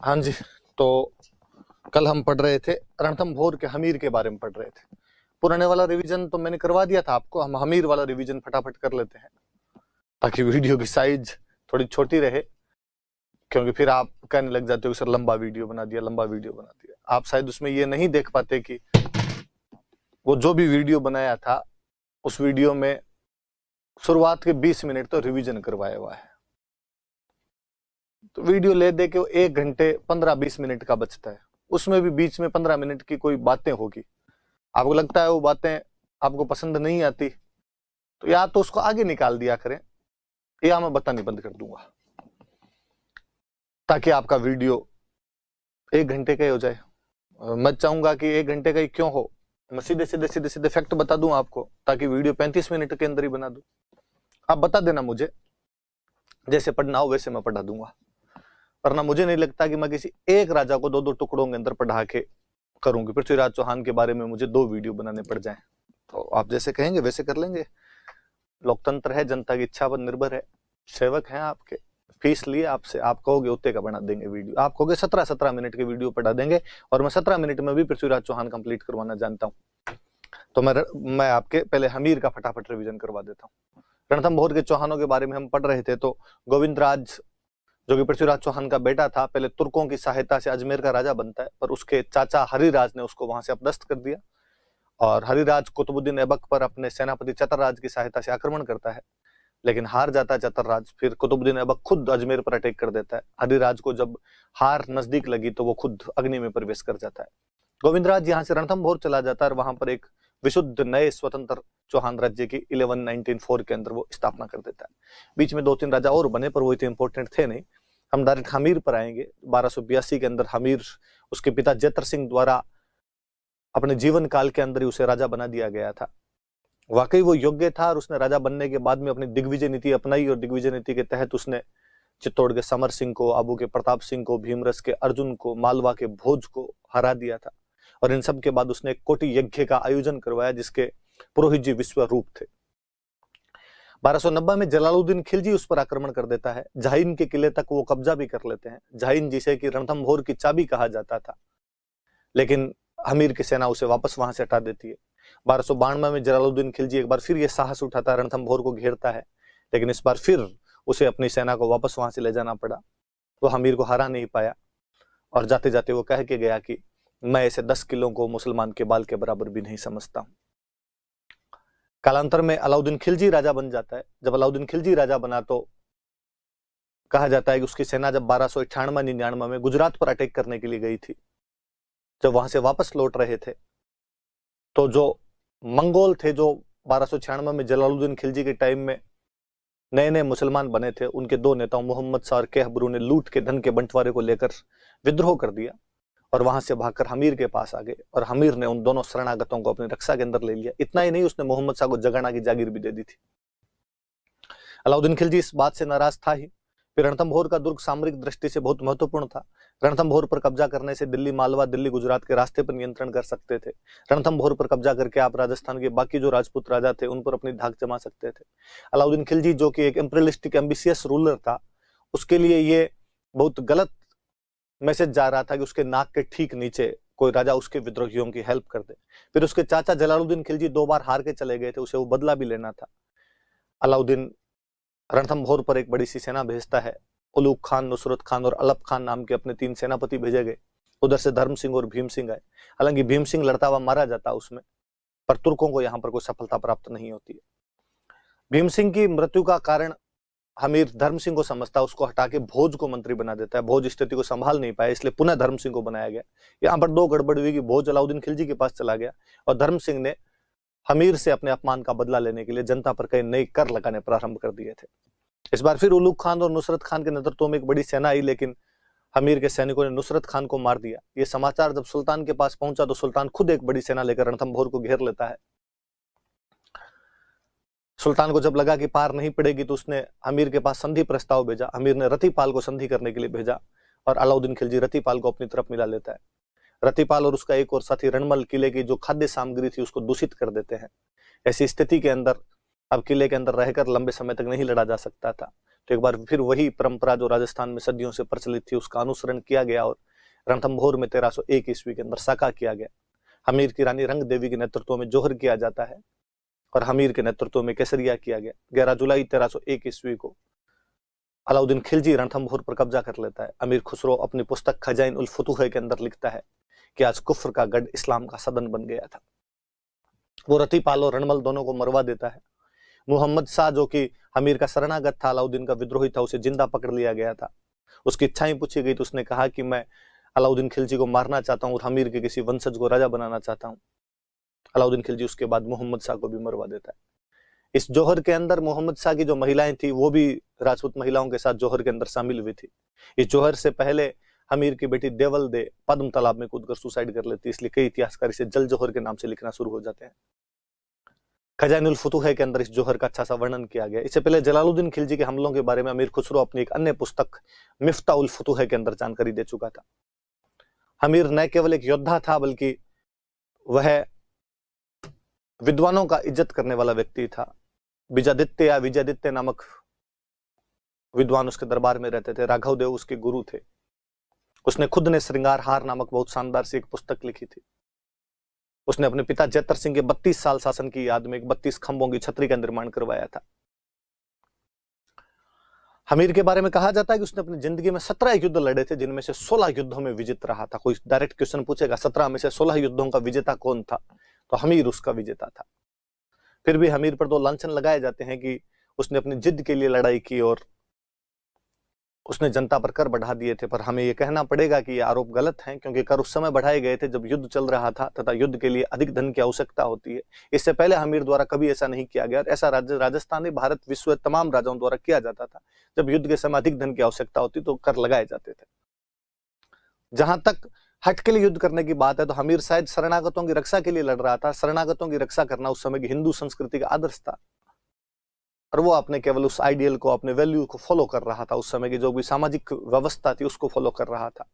हाँ जी। तो कल हम पढ़ रहे थे रणथंभौर के हमीर के बारे में पढ़ रहे थे। पुराने वाला रिवीजन तो मैंने करवा दिया था आपको, हम हमीर वाला रिवीजन फटाफट कर लेते हैं ताकि वीडियो की साइज थोड़ी छोटी रहे, क्योंकि फिर आप कहने लग जाते हो कि सर लंबा वीडियो बना दिया, लंबा वीडियो बना दिया। आप शायद उसमें ये नहीं देख पाते कि वो जो भी वीडियो बनाया था उस वीडियो में शुरुआत के 20 मिनट तो रिवीजन करवाया हुआ है। तो वीडियो ले दे के 1 घंटे 15-20 मिनट का बचता है, उसमें भी बीच में 15 मिनट की कोई बातें होगी, आपको लगता है वो बातें आपको पसंद नहीं आती, तो या तो उसको आगे निकाल दिया करें या मैं बतानी बंद कर दूंगा, ताकि आपका वीडियो 1 घंटे का ही हो जाए। मैं चाहूंगा कि 1 घंटे का ही क्यों हो, मैं सीधे सीधे सीधे सीधे फैक्ट बता दूं आपको, ताकि वीडियो 35 मिनट के अंदर ही बना दूं। आप बता देना मुझे, जैसे पढ़ना हो वैसे मैं पढ़ा दूंगा, वरना मुझे नहीं लगता कि मैं किसी एक राजा को 2-2 टुकड़ों के अंदर पढ़ा के करूंगी। पृथ्वीराज चौहान के बारे में मुझे 2 वीडियो बनाने पड़ जाएं, तो आप जैसे कहेंगे वैसे कर लेंगे। लोकतंत्र है, जनता की इच्छा पर निर्भर है, सेवक हैं आपके, फीस लिए आपसे, आप कहोगे उतने का बना देंगे वीडियो, आप कहोगे 17-17 मिनट के वीडियो पढ़ा देंगे, और मैं 17 मिनट में भी पृथ्वीराज चौहान कंप्लीट करवाना जानता हूँ। तो मैं आपके पहले हमीर का फटाफट रिवीजन करवा देता हूँ। रणथंभौर के चौहानों के बारे में हम पढ़ रहे थे। तो गोविंदराज जो कि पृथ्वीराज चौहान का बेटा था, पहले तुर्कों की सहायता से अजमेर का राजा बनता है, पर उसके चाचा हरिराज ने उसको वहां से अपदस्थ कर दिया, और हरिराज कुतुबुद्दीन ऐबक पर अपने सेनापति चतरराज की सहायता से आक्रमण करता है, लेकिन हार जाता है चतरराज। फिर कुतुबुद्दीन ऐबक खुद अजमेर पर अटैक कर देता है। हरिराज को जब हार नजदीक लगी तो वो खुद अग्नि में प्रवेश कर जाता है। गोविंदराज यहाँ से रणथंभौर चला जाता है और वहां पर एक विशुद्ध नए स्वतंत्र चौहान राज्य की 1194 के अंदर वो स्थापना कर देता है। बीच में 2-3 राजा और बने, पर वो इतने इंपॉर्टेंट थे नहीं। हम डायरेक्ट हमीर पर आएंगे। 1282 के अंदर हमीर उसके पिता जैतर सिंह द्वारा अपने जीवन काल के अंदर ही उसे राजा बना दिया गया था। वाकई वो योग्य था, और उसने राजा बनने के बाद में अपनी दिग्विजय नीति अपनाई, और दिग्विजय नीति के तहत उसने चित्तौड़ के समर सिंह को, आबू के प्रताप सिंह को, भीमरस के अर्जुन को, मालवा के भोज को हरा दिया था। और इन सब के बाद उसने एक कोटि यज्ञ का आयोजन करवाया जिसके पुरोहित जी विश्वरूप थे। 1290 में जलालुद्दीन खिलजी उस पर आक्रमण कर देता है। जहाइन के किले तक वो कब्जा भी कर लेते हैं, जहाइन जिसे कि रणथंभौर की चाबी कहा जाता था, लेकिन हमीर की सेना उसे वापस वहां से हटा देती है। 1292 में जलालुद्दीन खिलजी एक बार फिर ये साहस उठाता है, रणथंभौर को घेरता है, लेकिन इस बार फिर उसे अपनी सेना को वापस वहां से ले जाना पड़ा। वो हमीर को हरा नहीं पाया, और जाते जाते वो कह के गया कि मैं ऐसे 10 किलों को मुसलमान के बाल के बराबर भी नहीं समझता हूं। कालांतर में अलाउद्दीन खिलजी राजा बन जाता है। जब अलाउद्दीन खिलजी राजा बना तो कहा जाता है कि उसकी सेना जब 1298-99 में गुजरात पर अटैक करने के लिए गई थी, जब वहां से वापस लौट रहे थे, तो जो मंगोल थे, जो 1296 में जलालुद्दीन खिलजी के टाइम में नए नए मुसलमान बने थे, उनके 2 नेताओं मोहम्मद शाह और कहबरू ने लूट के धन के बंटवारे को लेकर विद्रोह कर दिया, और वहां से भागकर हमीर के पास आ गए, और हमीर ने उन दोनों शरणागतों को अपनी रक्षा के अंदर ले लिया। इतना ही नहीं, उसने मोहम्मद शाह को जगाना की जागीर भी दे दी थी। अलाउद्दीन खिलजी इस बात से नाराज था ही। फिर रणथंभौर का दुर्ग सामरिक दृष्टि से बहुत महत्वपूर्ण था। रणथंभौर पर कब्जा करने से दिल्ली, मालवा, दिल्ली, गुजरात के रास्ते पर नियंत्रण कर सकते थे। रणथंभौर पर कब्जा करके आप राजस्थान के बाकी जो राजपूत राजा थे उन पर अपनी धाक जमा सकते थे। अलाउद्दीन खिलजी जो कि एक इंपीरियलिस्टिक एम्बिशियस रूलर था, उसके लिए ये बहुत गलत मैसेज जा रहा था कि उसके नाक के ठीक नीचे कोई राजा उसके विद्रोहियों की हेल्प कर दे। फिर उसके चाचा जलालुद्दीन खिलजी 2 बार हार के चले गए थे, उसे वो बदला भी लेना था। अलाउद्दीन रणथंभौर पर एक बड़ी सी सेना भेजता है। उलूग खान, नुसरत खान और अलप खान नाम के अपने 3 सेनापति भेजे गए। उधर से धर्म सिंह और भीम सिंह आए। हालांकि भीम सिंह लड़ता हुआ मारा जाता उसमें, पर तुर्कों को यहां पर कोई सफलता प्राप्त नहीं होती है। भीम सिंह की मृत्यु का कारण हमीर धर्म सिंह को समझता, उसको हटा के भोज को मंत्री बना देता है। भोज स्थिति को संभाल नहीं पाया, इसलिए पुनः धर्म सिंह को बनाया गया। यहाँ पर 2 गड़बड़ हुई कि भोज अलाउद्दीन खिलजी के पास चला गया, और धर्म सिंह ने हमीर से अपने अपमान का बदला लेने के लिए जनता पर कई नए कर लगाने प्रारंभ कर दिए थे। इस बार फिर उलूग खान और नुसरत खान के नेतृत्व में एक बड़ी सेना आई, लेकिन हमीर के सैनिकों ने नुसरत खान को मार दिया। ये समाचार जब सुल्तान के पास पहुंचा तो सुल्तान खुद एक बड़ी सेना लेकर रणथंभौर को घेर लेता है। सुल्तान को जब लगा कि पार नहीं पड़ेगी तो उसने अमीर के पास संधि प्रस्ताव भेजा। अमीर ने रतिपाल को संधि करने के लिए भेजा, और अलाउद्दीन खिलजी रतिपाल को अपनी तरफ मिला लेता है। रतिपाल और उसका एक और साथी रणमल किले की जो खाद्य सामग्री थी उसको दूषित कर देते हैं। ऐसी स्थिति के अंदर अब किले के अंदर रहकर लंबे समय तक नहीं लड़ा जा सकता था, तो एक बार फिर वही परंपरा जो राजस्थान में सदियों से प्रचलित थी उसका अनुसरण किया गया और रणथंभौर में 1301 ईस्वी के अंदर साका किया गया। हमीर की रानी रंग देवी के नेतृत्व में जोहर किया जाता है और हमीर के नेतृत्व में केसरिया किया गया। 11 जुलाई 1301 ईस्वी को अलाउद्दीन खिलजी रणथंभौर पर कब्जा कर लेता है। अमीर खुसरो अपनी पुस्तक खजाइन उल फुतूह के अंदर लिखता है कि आज कुफ्र का गढ़ इस्लाम का सदन बन गया था। वो रतीपाल और रणमल दोनों को मरवा देता है। मोहम्मद शाह जो कि हमीर का शरणागत था, अलाउद्दीन का विद्रोही था, उसे जिंदा पकड़ लिया गया था। उसकी इच्छाएं पूछी गई तो उसने कहा कि मैं अलाउद्दीन खिलजी को मारना चाहता हूं और हमीर के किसी वंशज को राजा बनाना चाहता हूं। अलाउद्दीन खिलजी उसके बाद मोहम्मद शाह को भी मरवा देता है। इस जोहर के अंदर मोहम्मद शाह की जो महिलाएं थी वो भी राजपूत महिलाओं के साथ जोहर के अंदर शामिल हुई थी। इस जोहर से पहले हमीर की बेटी देवल दे पद्म तालाब में कूदकर सुसाइड कर लेती है, इसलिए कई इतिहासकार इसे जल जोहर के नाम से लिखना शुरू हो जाते हैं। खजाइन उल फुतूह के अंदर इस जोहर का अच्छा सा वर्णन किया गया। इससे पहले जलालुद्दीन खिलजी के हमलों के बारे में अमीर खुसरो अपनी एक अन्य पुस्तक मिफ्ता उल फुतूह के अंदर जानकारी दे चुका था। हमीर न केवल एक योद्धा था बल्कि वह विद्वानों का इज्जत करने वाला व्यक्ति था। विजयादित्य या विजयादित्य नामक विद्वान उसके दरबार में रहते थे। राघव देव उसके गुरु थे। उसने खुद ने श्रृंगार हार नामक बहुत शानदार सी एक पुस्तक लिखी थी। उसने अपने पिता जैतर सिंह के 32 साल शासन की याद में एक 32 खंभों की छतरी का निर्माण करवाया था। हमीर के बारे में कहा जाता है कि उसने अपनी जिंदगी में 17 युद्ध लड़े थे, जिनमें से 16 युद्धों में विजेता रहा था। कोई डायरेक्ट क्वेश्चन पूछेगा 17 में से 16 युद्धों का विजेता कौन था, तो हमीर उसका विजेता था। फिर भी हमीर पर 2 लांछन लगाए जाते हैं कि उसने अपनी जिद के लिए लड़ाई की और उसने जनता पर कर बढ़ा दिए थे। पर हमें यह कहना पड़ेगा कि ये आरोप गलत हैं, क्योंकि कर उस समय बढ़ाए गए थे जब युद्ध चल रहा था तथा युद्ध के लिए अधिक धन की आवश्यकता होती है। इससे पहले हमीर द्वारा कभी ऐसा नहीं किया गया और ऐसा राजस्थानी भारत विश्व तमाम राजाओं द्वारा किया जाता था। जब युद्ध के समय अधिक धन की आवश्यकता होती तो कर लगाए जाते थे। जहां तक हट के लिए युद्ध करने की बात है तो हमीर शायद शरणागतों की रक्षा के लिए लड़ रहा था। शरणागतों की रक्षा करना उस समय की हिंदू संस्कृति का आदर्श था और वो अपने केवल उस आइडियल को, अपने वैल्यू को फॉलो कर रहा था। उस समय की जो भी सामाजिक व्यवस्था थी उसको फॉलो कर रहा था।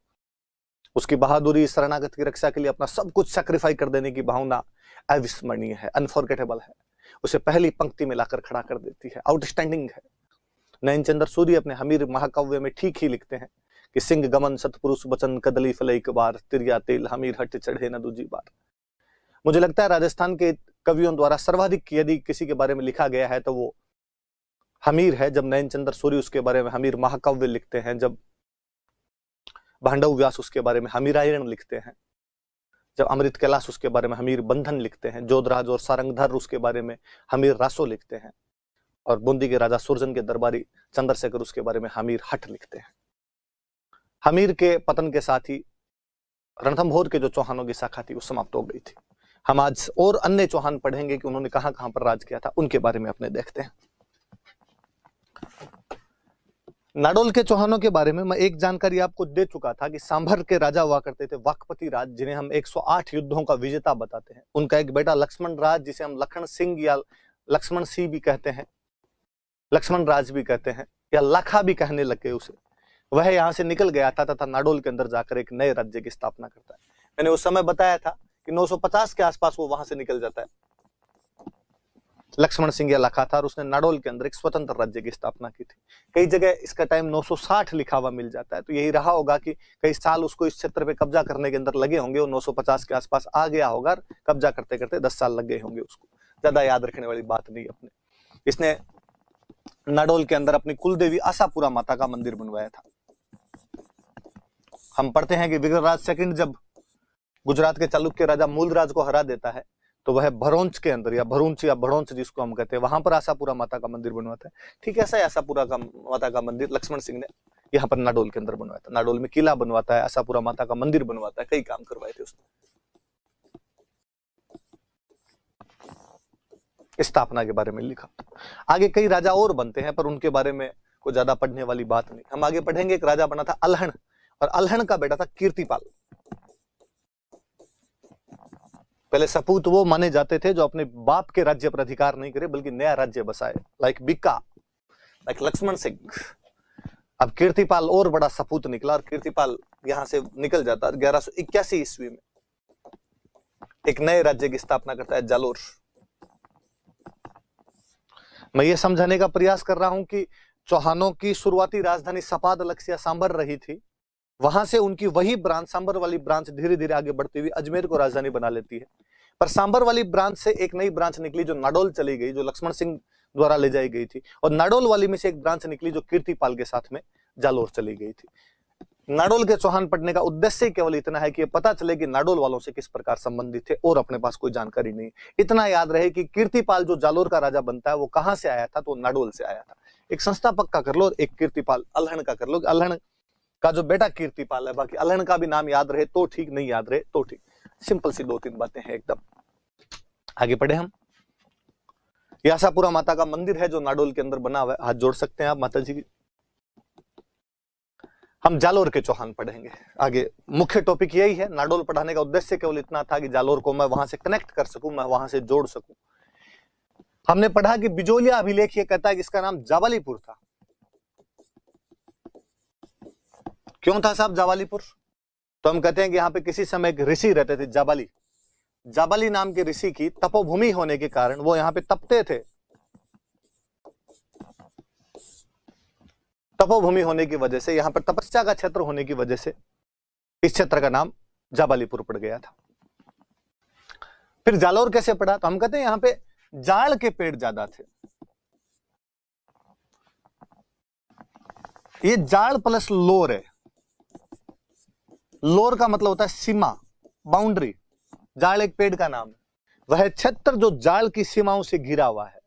उसकी बहादुरी शरणागत की रक्षा के लिए अपना सब कुछ सैक्रिफाइस कर देने की भावना अविस्मरणीय है, अनफॉरगेटेबल है। उसे पहली पंक्ति में लाकर खड़ा कर देती है, आउटस्टैंडिंग है। नयनचंद्र सूरी अपने हमीर महाकाव्य में ठीक ही लिखते हैं कि सिंह गमन सतपुरुष बचन कदली फल एक बार, तिरिया तेल हमीर हट चढ़े न दूजी बार। मुझे लगता है राजस्थान के कवियों द्वारा सर्वाधिक यदि किसी के बारे में लिखा गया है तो वो हमीर है। जब नयनचंद्र सूरी उसके बारे में हमीर महाकाव्य लिखते हैं, जब भांडव व्यास उसके बारे में हमीरायण लिखते हैं, जब अमृत कैलाश उसके बारे में हमीर बंधन लिखते हैं, जोधराज और सारंगधर उसके बारे में हमीर रासो लिखते हैं, और बूंदी के राजा सुरजन के दरबारी चंद्रशेखर उसके बारे में हमीर हट लिखते हैं। हमीर के पतन के साथ ही रणथंभौर के जो चौहानों की शाखा थी वो समाप्त हो गई थी। हम आज और अन्य चौहान पढ़ेंगे कि उन्होंने कहां कहां पर राज किया था, उनके बारे में अपने देखते हैं। नाडोल के चौहानों के बारे में मैं एक जानकारी आपको दे चुका था कि सांभर के राजा हुआ करते थे वाकपति राज, जिन्हें हम 108 युद्धों का विजेता बताते हैं। उनका एक बेटा लक्ष्मण राज, जिसे हम लखन सिंह या लक्ष्मण सिंह भी कहते हैं, लक्ष्मण राज भी कहते हैं, या लाखा भी कहने लगे उसे, वह यहां से निकल गया था तथा नाडोल के अंदर जाकर एक नए राज्य की स्थापना करता है। मैंने उस समय बताया था कि 950 के आसपास वो वहां से निकल जाता है। लक्ष्मण सिंह या लाखा था और उसने नाडोल के अंदर एक स्वतंत्र राज्य की स्थापना की थी। कई जगह इसका टाइम 960 लिखा हुआ मिल जाता है, तो यही रहा होगा कि कई साल उसको इस क्षेत्र पे कब्जा करने के अंदर लगे होंगे और 950 के आसपास आ गया होगा। कब्जा करते करते 10 साल लग गए होंगे उसको, ज्यादा याद रखने वाली बात नहीं अपने। इसने नाडोल के अंदर अपनी कुलदेवी आशापुरा माता का मंदिर बनवाया था। हम पढ़ते हैं कि विग्रहराज सेकंड जब गुजरात के चालुक्य राजा मूलराज को हरा देता है तो वह भरोंच के अंदर, या भरूंच या भड़ोंच जिसको हम कहते हैं, वहां पर आशापुरा माता का मंदिर बनवाता है। ठीक है, ऐसा ही आशापुरा का माता का मंदिर लक्ष्मण सिंह ने यहाँ पर नाडोल के अंदर बनवाया था। नाडोल में किला बनवाता है, आशापुरा माता का मंदिर बनवाता है, कई काम करवाए थे उसने। स्थापना के बारे में लिखा। आगे कई राजा और बनते हैं पर उनके बारे में कोई ज्यादा पढ़ने वाली बात नहीं। हम आगे पढ़ेंगे एक राजा बना था अलहण, और अलहण का बेटा था कीर्तिपाल। पहले सपूत वो माने जाते थे जो अपने बाप के राज्य पर अधिकार नहीं करे बल्कि नया राज्य बसाए, लाइक बिक्का, लाइक लक्ष्मण सिंह। अब कीर्तिपाल और बड़ा सपूत निकला और कीर्तिपाल यहां से निकल जाता है। 1181 ईस्वी में एक नए राज्य की स्थापना करता है, जालोर। मैं ये समझाने का प्रयास कर रहा हूं कि चौहानों की शुरुआती राजधानी सपाद लक्ष्य सांबर रही थी, वहां से उनकी वही ब्रांच, सांबर वाली ब्रांच धीरे धीरे आगे बढ़ती हुई अजमेर को राजधानी बना लेती है। पर सांबर वाली ब्रांच से एक नई ब्रांच निकली जो नाडोल चली गई, जो लक्ष्मण सिंह द्वारा ले जाई गई थी, और नाडोल वाली में से एक ब्रांच निकली जो कीर्तिपाल के साथ में जालोर चली गई थी। नाडोल के चौहान पढ़ने का उद्देश्य केवल इतना है कि पता चले कि नाडोल वालों से किस प्रकार संबंधित थे, और अपने पास कोई जानकारी नहीं। इतना याद रहे कि कीर्तिपाल जो जालोर का राजा बनता है वो कहां से आया था, तो नाडोल से आया था। एक संस्थापक का कर लो, एक कीर्तिपाल अल्हड़ का कर लो, अल्हड़ का जो बेटा कीर्तिपाल है, बाकी अल्हड़ का भी नाम याद रहे तो ठीक, नहीं याद रहे तो ठीक। सिंपल सी 2-3 बातें हैं एकदम। आगे पढ़े हम। ये आशापुरा माता का मंदिर है जो नाडोल के अंदर बना हुआ है, हाथ जोड़ सकते हैं आप माता जी की। हम जालोर के चौहान पढ़ेंगे आगे। मुख्य टॉपिक यही है, नाडोल पढ़ाने का उद्देश्य केवल इतना था कि जालोर को मैं वहां से कनेक्ट कर सकूं, मैं वहां से जोड़ सकूं। हमने पढ़ा कि बिजोलिया अभिलेख ये कहता है कि इसका नाम जावालीपुर था। क्यों था साहब जावालीपुर? तो हम कहते हैं कि यहाँ पे किसी समय एक ऋषि रहते थे, जाबाली। जाबाली नाम के ऋषि की तपोभूमि होने के कारण वो यहाँ पे तपते थे। तपोभूमि होने की वजह से, यहाँ पर तपस्या का क्षेत्र होने की वजह से इस क्षेत्र का नाम जाबालीपुर पड़ गया था। फिर जालोर कैसे पड़ा? तो हम कहते हैं यहाँ पे जाड़ के पेड़ ज्यादा थे। ये जाड़ प्लस लोर है। लोर का मतलब होता है सीमा, बाउंड्री। जाड़ एक पेड़ का नाम है। वह क्षेत्र जो जाल की सीमाओं से घिरा हुआ है,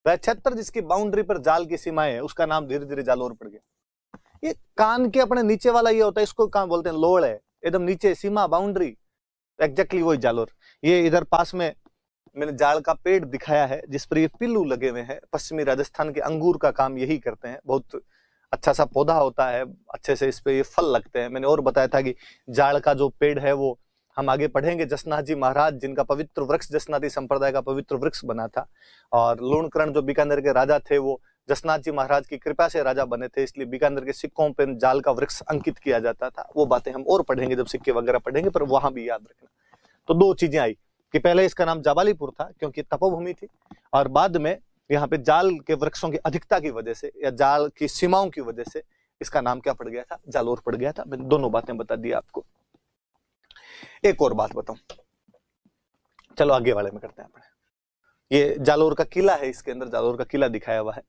वह क्षेत्र जिसकी बाउंड्री पर जाल की सीमाएं है, उसका नाम धीरे धीरे जालोर पड़ गया। ये कान के अपने नीचे वाला ये होता है, इसको कहां बोलते हैं? लोड़ है, एकदम नीचे सीमा, बाउंड्री, एग्जैक्टली वही जालोर। ये इधर पास में मैंने जाड़ का पेड़ दिखाया है जिस पर ये पिल्लू लगे हुए हैं। पश्चिमी राजस्थान के अंगूर का काम यही करते हैं। बहुत अच्छा सा पौधा होता है, अच्छे से इस पे ये फल लगते हैं। मैंने और बताया था कि जाड़ का जो पेड़ है वो हम आगे पढ़ेंगे। जसनाथ जी महाराज, जिनका पवित्र वृक्ष जसनाथी संप्रदाय का पवित्र वृक्ष बना था, और लूणकरण जो बीकानेर के राजा थे वो जसनाथ जी महाराज की कृपा से राजा बने थे, इसलिए बीकानेर के सिक्कों पर जाल का वृक्ष अंकित किया जाता था। वो बातें हम और पढ़ेंगे जब सिक्के वगैरह पढ़ेंगे, पर वहां भी याद रखना। तो 2 चीजें आई कि पहले इसका नाम जाबालीपुर था क्योंकि तपोभूमि थी, और बाद में यहाँ पे जाल के वृक्षों की अधिकता की वजह से या जाल की सीमाओं की वजह से इसका नाम क्या पड़ गया था? जालोर पड़ गया था। मैंने दोनों बातें बता दी आपको। एक और बात बताऊं, चलो आगे वाले में करते हैं अपने। ये जालोर का किला है, इसके अंदर जालोर का किला दिखाया हुआ है।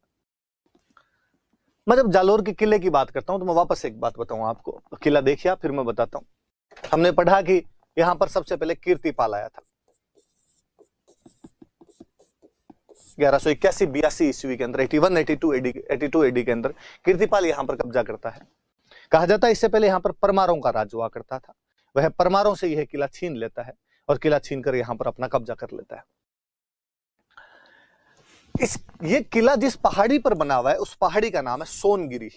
मैं जब जालोर के किले की बात करता हूं तो मैं वापस एक बात बताऊं आपको। किला देखिए, फिर मैं बताता हूं। हमने पढ़ा कि यहां पर सबसे पहले कीर्तिपाल आया था 1181-82 ईस्वी के अंदर, 82 एडी के अंदर कीर्तिपाल यहां पर कब्जा करता है। कहा जाता है इससे पहले यहां पर परमारों का राज हुआ करता था। वह परमारों से यह किला छीन लेता है और किला छीनकर यहां पर अपना कब्जा कर लेता है। ये किला जिस पहाड़ी पर बना हुआ है उस पहाड़ी का नाम है सोनगिरी।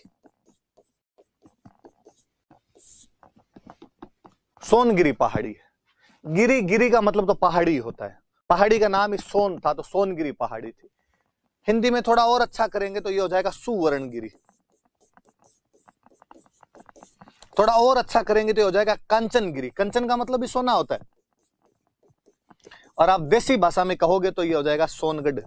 सोनगिरी पहाड़ी है। गिरी, गिरी का मतलब तो पहाड़ी होता है। पहाड़ी का नाम ही सोन था तो सोनगिरी पहाड़ी थी। हिंदी में थोड़ा और अच्छा करेंगे तो ये हो जाएगा सुवर्णगिरी। थोड़ा और अच्छा करेंगे तो ये हो जाएगा कंचनगिरी। कंचन का मतलब भी सोना होता है। और आप देसी भाषा में कहोगे तो ये हो जाएगा सोनगढ़।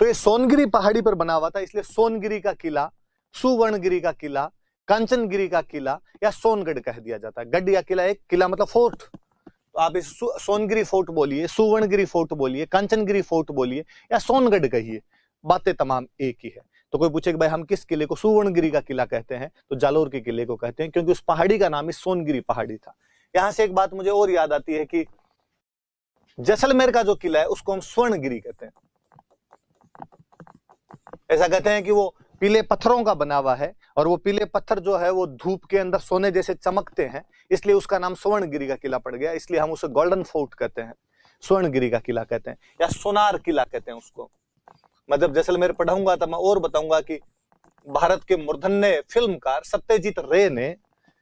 तो ये सोनगिरी पहाड़ी पर बना हुआ था, इसलिए सोनगिरी का किला, सुवर्णगिरी का किला, कंचनगिरी का किला या सोनगढ़ कह दिया जाता है। गढ़ या किला, एक किला मतलब फोर्ट। तो आप इस सोनगिरी फोर्ट बोलिए, सुवर्णगिरी फोर्ट बोलिए, कंचनगिरी फोर्ट बोलिए या सोनगढ़ कहिए, बातें तमाम एक ही है। तो कोई पूछे कि भाई हम किस किले को सुवर्णगिरी का किला कहते हैं, तो जालोर के किले को कहते हैं, क्योंकि उस पहाड़ी का नाम ही सोनगिरी पहाड़ी था। यहां से एक बात मुझे और याद आती है कि जैसलमेर का जो किला है उसको हम स्वर्णगिरी कहते हैं। ऐसा कहते हैं कि वो पीले पत्थरों का बना हुआ है और वो पीले पत्थर जो है वो धूप के अंदर सोने जैसे चमकते हैं, इसलिए उसका नाम स्वर्णगिरी का किला पड़ गया। इसलिए हम उसे गोल्डन फोर्ट कहते हैं, स्वर्णगिरी का किला कहते हैं या सोनार किला कहते हैं उसको। मैं जब जैसलमेर पढ़ाऊंगा तब मैं और बताऊंगा कि भारत के मूर्धन्य फिल्मकार सत्यजीत रे ने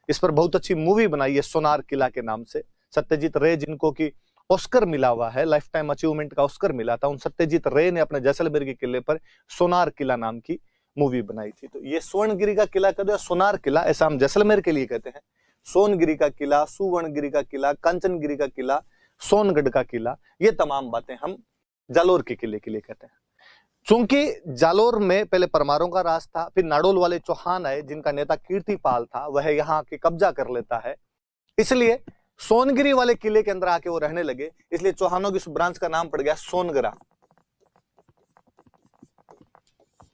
इस पर बहुत अच्छी मूवी बनाई है सोनार किला के नाम से। सत्यजीत रे, जिनको की ऑस्कर मिला हुआ है, लाइफ टाइम अचीवमेंट का ऑस्कर मिला था, उन सत्यजीत रे ने अपने जैसलमेर के किले पर सोनार किला नाम की मूवी बनाई थी। तो ये स्वर्णगिरी का किला कहते हैं, सोनार किला ऐसा हम जैसलमेर के लिए कहते हैं। सोनगिरी का किला, सुवर्णगिरी का किला, कंचनगिरी का किला, सोनगढ़ का किला, ये तमाम बातें हम जालोर के किले के लिए कहते हैं। चूंकि जालोर में पहले परमारों का राज था, फिर नाडोल वाले चौहान आए जिनका नेता कीर्तिपाल था, वह यहाँ के कब्जा कर लेता है, इसलिए सोनगिरी वाले किले के अंदर आके वो रहने लगे, इसलिए चौहानों की उस ब्रांच का नाम पड़ गया सोनगरा।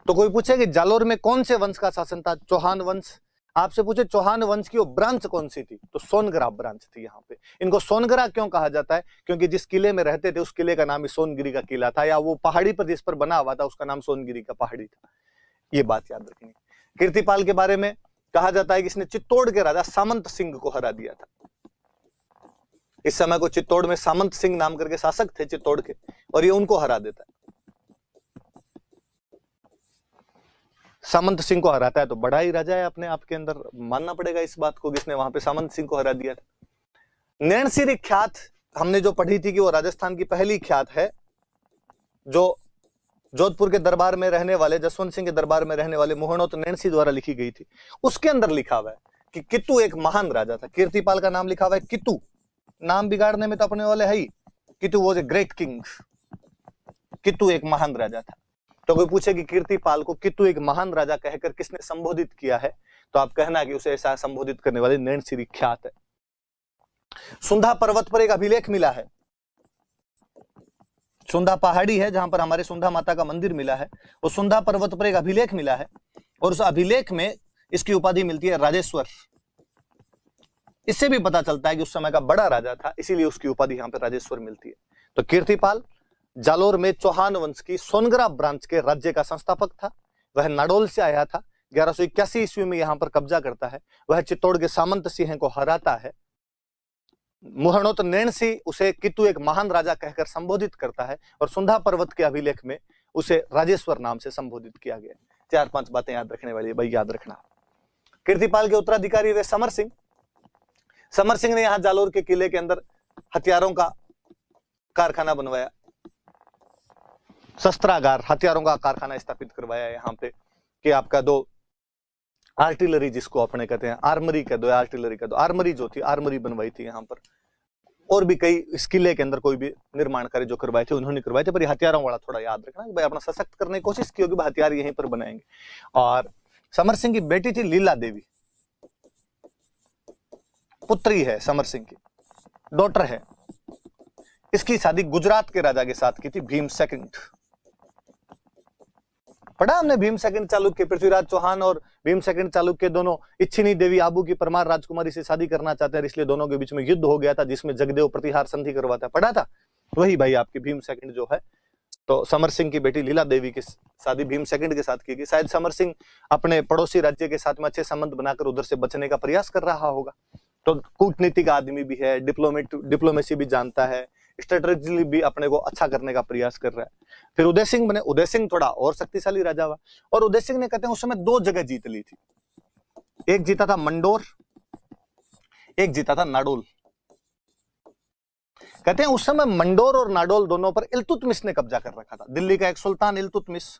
तो कोई पूछे कि जालोर में कौन से वंश का शासन था? चौहान वंश। आपसे पूछे चौहान वंश की वो ब्रांच कौन सी थी, तो सोनगरा ब्रांच थी। यहाँ पे इनको सोनगरा क्यों कहा जाता है? क्योंकि जिस किले में रहते थे उस किले का नाम ही सोनगिरी का किला था, या वो पहाड़ी पर जिस पर बना हुआ था उसका नाम सोनगिरी का पहाड़ी था। ये बात याद रखनी। कीर्तिपाल के बारे में कहा जाता है कि इसने चित्तौड़ के राजा सामंत सिंह को हरा दिया था। इस समय को चित्तौड़ में सामंत सिंह नाम करके शासक थे चित्तौड़ के, और ये उनको हरा देता है। सामंत सिंह को हराता है तो बड़ा ही राजा है अपने आप के अंदर, मानना पड़ेगा इस बात को, किसने वहां पे सामंत सिंह को हरा दिया था। नैनसिरी ख्यात हमने जो पढ़ी थी कि वो राजस्थान की पहली ख्यात है, जो जोधपुर के दरबार में रहने वाले, जसवंत सिंह के दरबार में रहने वाले मोहनोत नैनसी द्वारा लिखी गई थी। उसके अंदर लिखा हुआ है कि कितु एक महान राजा था। कीर्तिपाल का नाम लिखा हुआ है कितु, नाम बिगाड़ने में तो अपने वाले है ही। कितु वॉज ए ग्रेट किंग, कितु एक महान राजा था। तो कोई पूछे कि कीर्तिपाल को कितु एक महान राजा कहकर किसने संबोधित किया है, तो आप कहना कि उसे ऐसा संबोधित करने वाले नैनसिरी ख्यात है। सुंधा पर्वत पर एक अभिलेख मिला है। सुंधा पहाड़ी है जहां पर हमारे सुंधा माता का मंदिर मिला है, वो सुंधा पर्वत पर एक अभिलेख मिला है, और उस अभिलेख में इसकी उपाधि मिलती है राजेश्वर। इससे भी पता चलता है कि उस समय का बड़ा राजा था, इसीलिए उसकी उपाधि यहां पर राजेश्वर मिलती है। तो कीर्तिपाल जालोर में चौहान वंश की सोनगरा ब्रांच के राज्य का संस्थापक था। वह नाडोल से आया था, 1181 ईस्वी में यहां पर कब्जा करता है। वह चित्तौड़ के सामंत सिंह को हराता है। मोहनोत नैनसी उसे कितु एक महान राजा कहकर संबोधित करता है, और सुंधा पर्वत के अभिलेख में उसे राजेश्वर नाम से संबोधित किया गया। 4-5 बातें याद रखने वाली है भाई, याद रखना। कीर्तिपाल के उत्तराधिकारी वे समर सिंह। समर सिंह ने यहां जालोर के किले के अंदर हथियारों का कारखाना बनवाया, शस्त्रागार, हथियारों का कारखाना स्थापित करवाया यहाँ पे, कि आपका दो आर्टिलरी, जिसको अपने कहते हैं आर्मरी कह दो, आर्टिलरी कह दो, आर्मरी जो थी आर्मरी बनवाई थी यहाँ पर। और भी कई इस किले के अंदर कोई भी निर्माण कार्य जो करवाए थे उन्होंने करवाए थे, पर ये हथियारों वाला थोड़ा याद रखना कि भाई अपना सशक्त करने की कोशिश की होगी, हथियार यहीं पर बनाएंगे। और समर सिंह की बेटी थी लीला देवी, पुत्री है समर सिंह की, डॉटर है। इसकी शादी गुजरात के राजा के साथ की थी, भीम सेकंड। पढ़ा हमने भीम सेकंड चालुक्य, पृथ्वीराज चौहान और भीम सेकंड चालुक्य दोनों इच्छिनी देवी आबू की परमार राजकुमारी से शादी करना चाहते हैं, इसलिए दोनों के बीच में युद्ध हो गया था, जिसमें जगदेव प्रतिहार संधि करवाता। पढ़ा था वही भाई आपकी भीम सेकंड जो है। तो समर सिंह की बेटी लीला देवी की शादी भीम सेकंड के साथ की गई। शायद समर सिंह अपने पड़ोसी राज्य के साथ में अच्छे संबंध बनाकर उधर से बचने का प्रयास कर रहा होगा। तो कूटनीतिक आदमी भी है, डिप्लोमेसी भी जानता है, स्ट्रेटेजिकली भी अपने को अच्छा करने का प्रयास कर रहा है। फिर उदय सिंह बने। उदय सिंह थोड़ा और शक्तिशाली राजा हुआ, और उदय सिंह ने कहते हैं उस समय 2 जगह जीत ली थी। एक जीता था मंडोर, एक जीता था नाडोल। कहते हैं उस समय मंडोर और नाडोल दोनों पर इल्तुतमिश ने कब्जा कर रखा था। दिल्ली का एक सुल्तान इल्तुतमिश,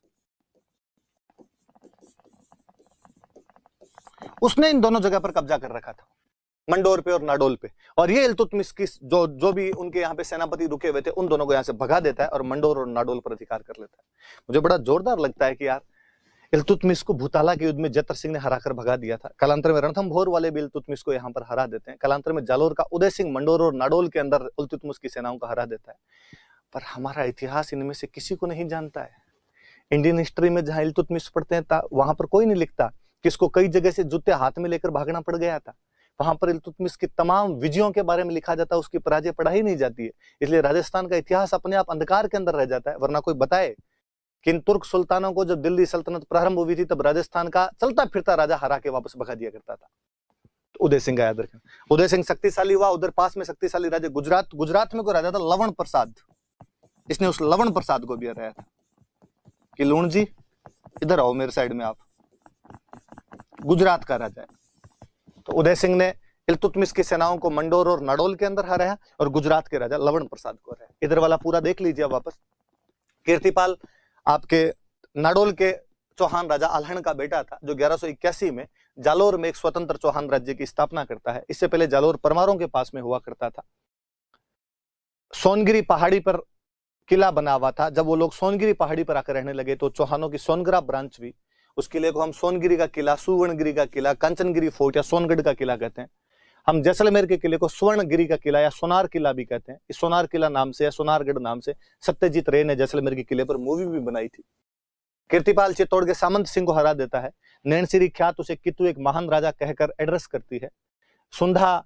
उसने इन दोनों जगह पर कब्जा कर रखा था, मंडोर पे और नाडोल पे। और ये इल्तुतमिश की जो भी उनके यहाँ पे सेनापति रुके हुए थे उन दोनों को यहाँ से भगा देता है और मंडोर और नाडोल पर अधिकार कर लेता है। मुझे बड़ा जोरदार लगता है कि यार इल्तुतमिश को भूताला के युद्ध में जतर सिंह ने हराकर भगा दिया था। कालांतर में रणथंभौर वाले भी इल्तुतमिश को यहाँ पर हरा देते हैं। कालांतर में जालोर का उदय सिंह मंडोर और नाडोल के अंदर इल्तुतमिश की सेनाओं को हरा देता है। पर हमारा इतिहास इनमें से किसी को नहीं जानता है। इंडियन हिस्ट्री में जहां इल्तुतमिश पढ़ते हैं वहां पर कोई नहीं लिखता कि इसको कई जगह से जूते हाथ में लेकर भागना पड़ गया था। वहां पर इल्तुतमिश की तमाम विजयों के बारे में लिखा जाता है, उसकी पराजय पढ़ाई नहीं जाती है। इसलिए राजस्थान का इतिहास अपने आप अंधकार के अंदर रह जाता है। वरना कोई बताए कि इन तुर्क सुल्तानों को जब दिल्ली सल्तनत प्रारंभ हुई थी तब राजस्थान का चलता फिरता राजा हरा के वापस भगा दिया करता था। तो उदय सिंह का याद रखें। उदय सिंह शक्तिशाली हुआ। उधर पास में शक्तिशाली राजा गुजरात में कोई राजा था लवण प्रसाद। इसने उस लवण प्रसाद को भी हराया था कि लूण जी इधर आओ मेरे साइड में, आप गुजरात का राजा है। तो उदय सिंह ने इल्तुतमिश की सेनाओं को मंडोर और नाडोल के अंदर हराया और गुजरात के राजा लवण प्रसाद को हराया। इधर वाला पूरा देख लीजिए वापस। कीर्तिपाल आपके नाडोल के चौहान राजा आल्हण का बेटा था, जो 1181 में जालोर में एक स्वतंत्र चौहान राज्य की स्थापना करता है। इससे पहले जालोर परमारों के पास में हुआ करता था। सोनगिरी पहाड़ी पर किला बना हुआ था। जब वो लोग सोनगिरी पहाड़ी पर आकर रहने लगे तो चौहानों की सोनगरा ब्रांच हुई। उस किले को हम सोनगिरी का किला, सुवर्णगिरी का किला, कंचनगिरी फोर्ट या सोनगढ़ का किला कहते हैं। हम जैसलमेर के किले को स्वर्णगिरी का किला या सोनार किला भी कहते हैं। इस सोनार किला नाम से या सोनारगढ़ नाम से सत्यजीत रे ने जैसलमेर के किले पर मूवी भी बनाई थी। कीर्तिपाल चित्तौड़ के सामंत सिंह को हरा देता है। नैनसिरी ख्यात उसे कित्तू एक महान राजा कहकर एड्रेस करती है। सुंधा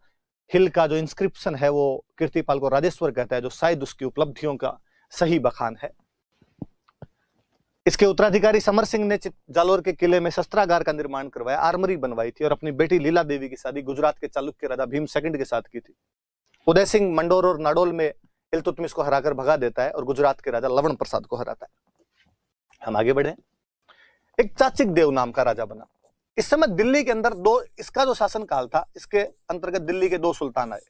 हिल का जो इंस्क्रिप्शन है वो कीर्तिपाल को राजेश्वर कहता है, जो शायद उसकी उपलब्धियों का सही बखान है। इसके उत्तराधिकारी समर सिंह ने जालोर के किले में शस्त्रागार का निर्माण करवाया, आर्मरी बनवाई थी और अपनी बेटी लीला देवी की शादी गुजरात के चालुक्य राजा भीम सेकंड के साथ की थी। उदय सिंह मंडोर और नाडोल में इल्तुतमिश को हराकर भगा देता है और गुजरात के राजा लवण प्रसाद को हराता है। हम आगे बढ़े। एक चाचिक देव नाम का राजा बना। इस समय दिल्ली के अंदर इसका जो शासन काल था, इसके अंतर्गत दिल्ली के 2 सुल्तान आए।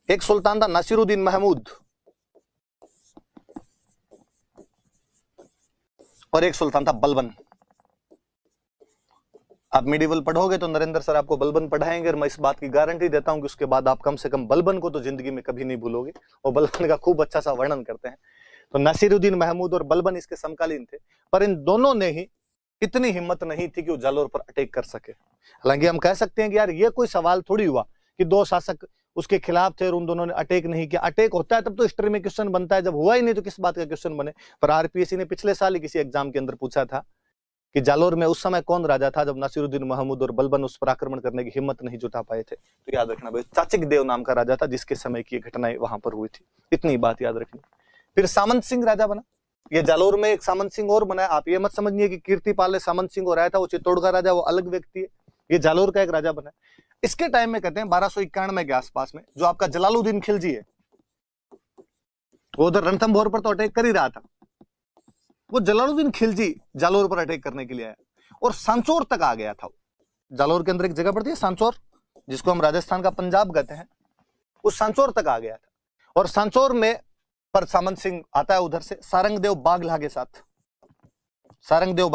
एक सुल्तान था नासिरुद्दीन महमूद और एक सुल्तान था बलबन। आप मिडिवल पढ़ोगे तो नरेंद्र सर आपको बलबन पढ़ाएंगे और मैं इस बात की गारंटी देता हूं कि उसके बाद आप कम से कम बलबन को तो जिंदगी में कभी नहीं भूलोगे। और बलबन का खूब अच्छा सा वर्णन करते हैं। तो नासिरुद्दीन महमूद और बलबन इसके समकालीन थे, पर इन दोनों ने ही इतनी हिम्मत नहीं थी कि वो जालोर पर अटैक कर सके। हालांकि हम कह सकते हैं कि यार ये कोई सवाल थोड़ी हुआ कि 2 शासक उसके खिलाफ थे और उन दोनों ने अटैक नहीं किया। अटैक होता है तब तो हिस्ट्री में क्वेश्चन बनता है, जब हुआ ही नहीं तो किस बात का क्वेश्चन बने। पर आरपीएससी ने पिछले साल ही किसी एग्जाम के अंदर पूछा था कि जालोर में उस समय कौन राजा था जब नासिरुद्दीन महमूद और बलबन उस पर आक्रमण करने की हिम्मत नहीं जुटा पाए थे। तो याद रखना भाई, चाचिक देव नाम का राजा था जिसके समय की घटनाएं वहां पर हुई थी। इतनी बात याद रखनी। फिर सामंत सिंह राजा बना। ये जालोर में एक सामंत सिंह और बना है। आप ये मत समझिए कि कीर्तिपाल ने सामंत सिंह और आया था, वो चित्तौड़ का राजा, वो अलग व्यक्ति है। ये जालोर का एक राजा बना है। इसके टाइम में कहते हैं 1291 के आसपास में जो आपका जलालुद्दीन खिलजी है, वो उधर रणथंभौर पर तो अटैक कर ही रहा था। वो जलालुद्दीन खिलजी जालोर पर अटैक करने के लिए आया और सांचौर तक आ गया था। जालोर के अंदर एक जगह पड़ती है सांचौर, जिसको हम राजस्थान का पंजाब कहते हैं। उस सांचौर तक आ गया था और सांचौर में पर सामंत सिंह आता है उधर से सारंगदेव बाघेला के साथ। सारंगदेव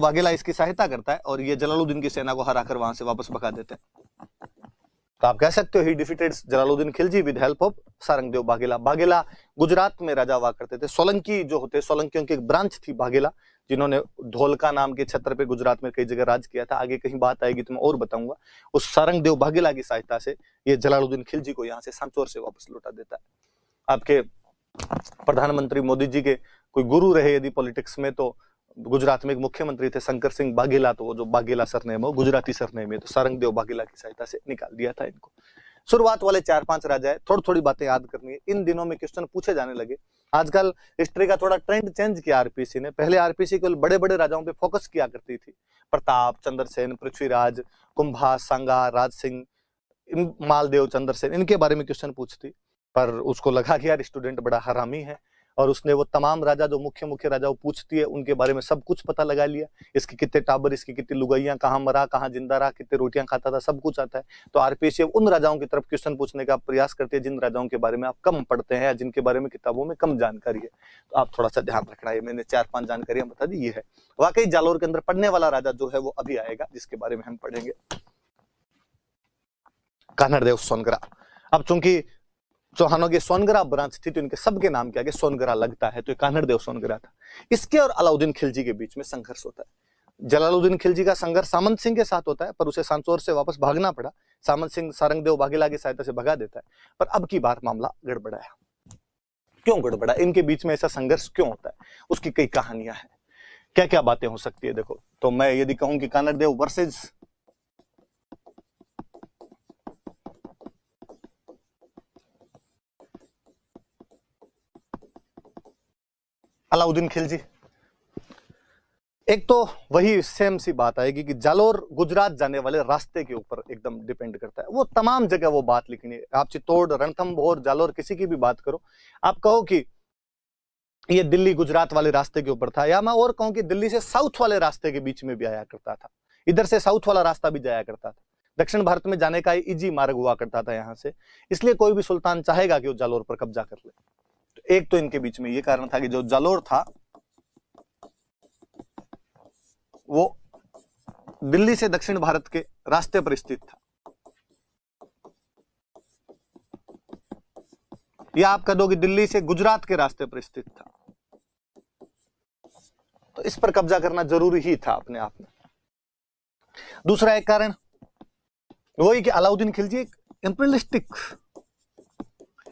बाघेला इसकी सहायता करता है और ये जलालुद्दीन की सेना को हराकर वहां से वापस भगा देते हैं। तो आप कह सकते हो ही defeated Jalaluddin Khilji with help of Sarangdev Baghela. Baghela Gujarat में राजा हुआ करते थे। सोलंकी जो होते, सोलंकियों की एक ब्रांच थी बाघेला, जिन्होंने धोलका नाम के छत्र पे गुजरात में कई जगह राज किया था। आगे कहीं बात आएगी तो मैं और बताऊंगा। उस सारंगदेव बाघेला की सहायता से ये जलालुद्दीन खिलजी को यहाँ से सांचौर से वापस लौटा देता है। आपके प्रधानमंत्री मोदी जी के कोई गुरु रहे यदि पॉलिटिक्स में, तो गुजरात में एक मुख्यमंत्री थे शंकर सिंह बाघेला, तो वो जो बाघेला सरनेम है गुजराती सरनेम है, तो सारंगदेव बाघेला की सहायता से निकाल दिया था इनको। शुरुआत वाले 4-5 राजा है। थोड़ी थोड़ी बातें याद करनी है। इन दिनों में क्वेश्चन पूछे जाने लगे। आजकल हिस्ट्री का थोड़ा ट्रेंड चेंज किया आरपीसी ने। पहले आरपीसी केवल बड़े बड़े राजाओं पे फोकस किया करती थी। प्रताप, चंद्रसेन, पृथ्वीराज, कुंभा, सांगा, राज सिंह, मालदेव, चंद्रसेन, इनके बारे में क्वेश्चन पूछती। पर उसको लगा कि यार स्टूडेंट बड़ा हरामी है और उसने वो तमाम राजा जो मुख्य राजा वो पूछती है उनके बारे में सब कुछ पता लगा लिया। इसके कितने टाबर, इसकी कितनी लुगाइयां, कहाँ मरा, कहाँ जिंदा रहा, कितने रोटियां खाता था, सब कुछ आता है। तो आरपीसी उन राजाओं की तरफ क्वेश्चन पूछने का प्रयास करती है जिन राजाओं के बारे में आप कम पढ़ते हैं या जिनके बारे में किताबों में कम जानकारी है। तो आप थोड़ा सा ध्यान रखना है। मैंने 4-5 जानकारियां बता दी। ये है वाकई जालोर के अंदर पढ़ने वाला राजा जो है वो अभी आएगा, जिसके बारे में हम पढ़ेंगे, कान्हड़देव सोनगरा। अब चूंकि चौहानों की सोनगरा ब्रांच थी तो इनके सबके नाम के आगे सोनगरा लगता है, तो ये कान्हड़देव सोनगरा था। इसके और अलाउद्दीन खिलजी के बीच में संघर्ष होता है। जलालुद्दीन खिलजी का संघर्ष सामंत सिंह के साथ होता है, पर उसे सांचौर से वापस भागना पड़ा। सामंत सिंह सारंगदेव बाघेला की सहायता से भगा देता है। पर अब की बार मामला गड़बड़ाया। क्यों गड़बड़ा? इनके बीच में ऐसा संघर्ष क्यों होता है? उसकी कई कहानियां हैं। क्या क्या बातें हो सकती है देखो। तो मैं यदि कहूं कि कान्हड़देव वर्सेज अलाउद्दीन खिलजी, एक तो वही सेम सी बात आएगी कि जालोर गुजरात जाने वाले रास्ते के ऊपर एकदम डिपेंड करता है। वो तमाम जगह वो बात लिखनी है। आप चित्तौड़, रणथंभौर, जालोर किसी की भी बात करो, आप कहो कि ये दिल्ली गुजरात वाले रास्ते के ऊपर था, या मैं और कहूं कि दिल्ली से साउथ वाले रास्ते के बीच में भी आया करता था। इधर से साउथ वाला रास्ता भी जाया करता था। दक्षिण भारत में जाने का इजी मार्ग हुआ करता था यहाँ से। इसलिए कोई भी सुल्तान चाहेगा कि वो जालोर पर कब्जा कर ले। तो एक तो इनके बीच में ये कारण था कि जो जालोर था वो दिल्ली से दक्षिण भारत के रास्ते पर स्थित था। या आप कह दो कि दिल्ली से गुजरात के रास्ते पर स्थित था। तो इस पर कब्जा करना जरूरी ही था अपने आप में। दूसरा एक कारण वही कि अलाउद्दीन खिलजी एक इंपीरियलिस्टिक,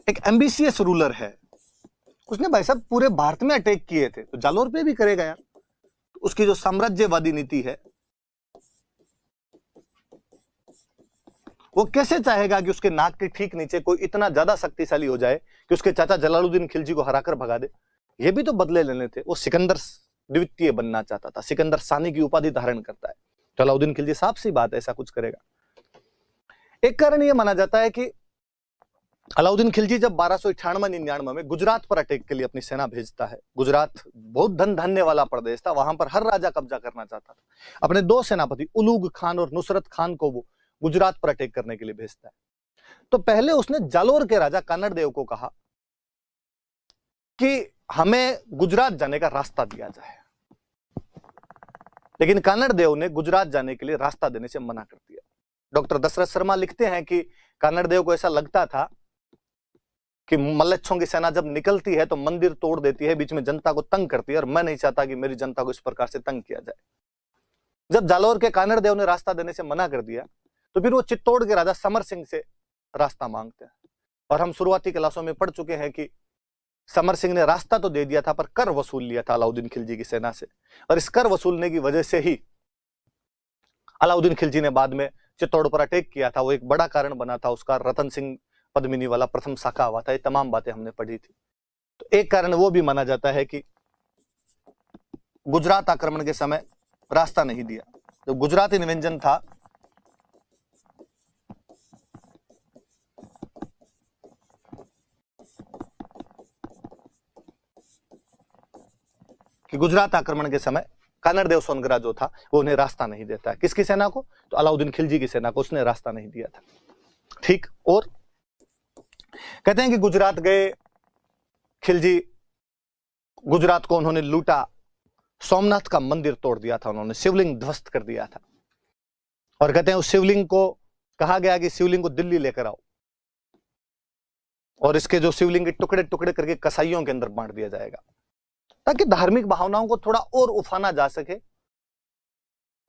एक एम्बिशियस रूलर है। उसने भाई साहब पूरे भारत में अटैक किए थे, तो जालोर पे भी करेगा यार। तो उसकी जो साम्राज्यवादी नीति है, वो कैसे चाहेगा कि उसके नाक के ठीक नीचे कोई इतना ज्यादा शक्तिशाली हो जाए कि उसके चाचा जलालुद्दीन खिलजी को हराकर भगा दे। ये भी तो बदले लेने थे। वो सिकंदर द्वितीय बनना चाहता था, सिकंदर सानी की उपाधि धारण करता है। तो अलाउद्दीन खिलजी साफ सी बात है ऐसा कुछ करेगा। एक कारण यह माना जाता है कि अलाउद्दीन खिलजी जब 1298-99 में गुजरात पर अटैक के लिए अपनी सेना भेजता है, गुजरात बहुत धन धान्य वाला प्रदेश था, वहां पर हर राजा कब्जा करना चाहता था। अपने दो सेनापति उलूग खान और नुसरत खान को वो गुजरात पर अटैक करने के लिए भेजता है। तो पहले उसने जालोर के राजा कानड़ देव को कहा कि हमें गुजरात जाने का रास्ता दिया जाए, लेकिन कानड़ देव ने गुजरात जाने के लिए रास्ता देने से मना कर दिया। डॉक्टर दशरथ शर्मा लिखते हैं कि कानड़ देव को ऐसा लगता था कि मल्लच्छों की सेना जब निकलती है तो मंदिर तोड़ देती है, बीच में जनता को तंग करती है, और मैं नहीं चाहता कि मेरी जनता को इस प्रकार से तंग किया जाए। जब जालोर के कानड़ देव ने रास्ता देने से मना कर दिया, तो फिर वो चित्तौड़ के राजा समर सिंह से रास्ता मांगते हैं। और हम शुरुआती क्लासों में पढ़ चुके हैं कि समर सिंह ने रास्ता तो दे दिया था, पर कर वसूल लिया था अलाउद्दीन खिलजी की सेना से। और इस कर वसूलने की वजह से ही अलाउद्दीन खिलजी ने बाद में चित्तौड़ पर अटैक किया था। वो एक बड़ा कारण बना था उसका, रतन सिंह पद्मिनी वाला प्रथम शाखा हुआ था। ये तमाम बातें हमने पढ़ी थी। तो एक कारण वो भी माना जाता है कि गुजरात आक्रमण के समय रास्ता नहीं दिया। जो गुजराती व्यंजन था, कि गुजरात आक्रमण के समय कानड़ देव सोनगरा जो था वो उन्हें रास्ता नहीं देता है। किसकी सेना को? तो अलाउद्दीन खिलजी की सेना को उसने रास्ता नहीं दिया था। ठीक। और कहते हैं कि गुजरात गए खिलजी, गुजरात को उन्होंने लूटा, सोमनाथ का मंदिर तोड़ दिया था उन्होंने, शिवलिंग ध्वस्त कर दिया था। और कहते हैं उस शिवलिंग को कहा गया कि शिवलिंग को दिल्ली लेकर आओ और इसके जो शिवलिंग के टुकड़े टुकड़े करके कसाईयों के अंदर बांट दिया जाएगा, ताकि धार्मिक भावनाओं को थोड़ा और उफाना जा सके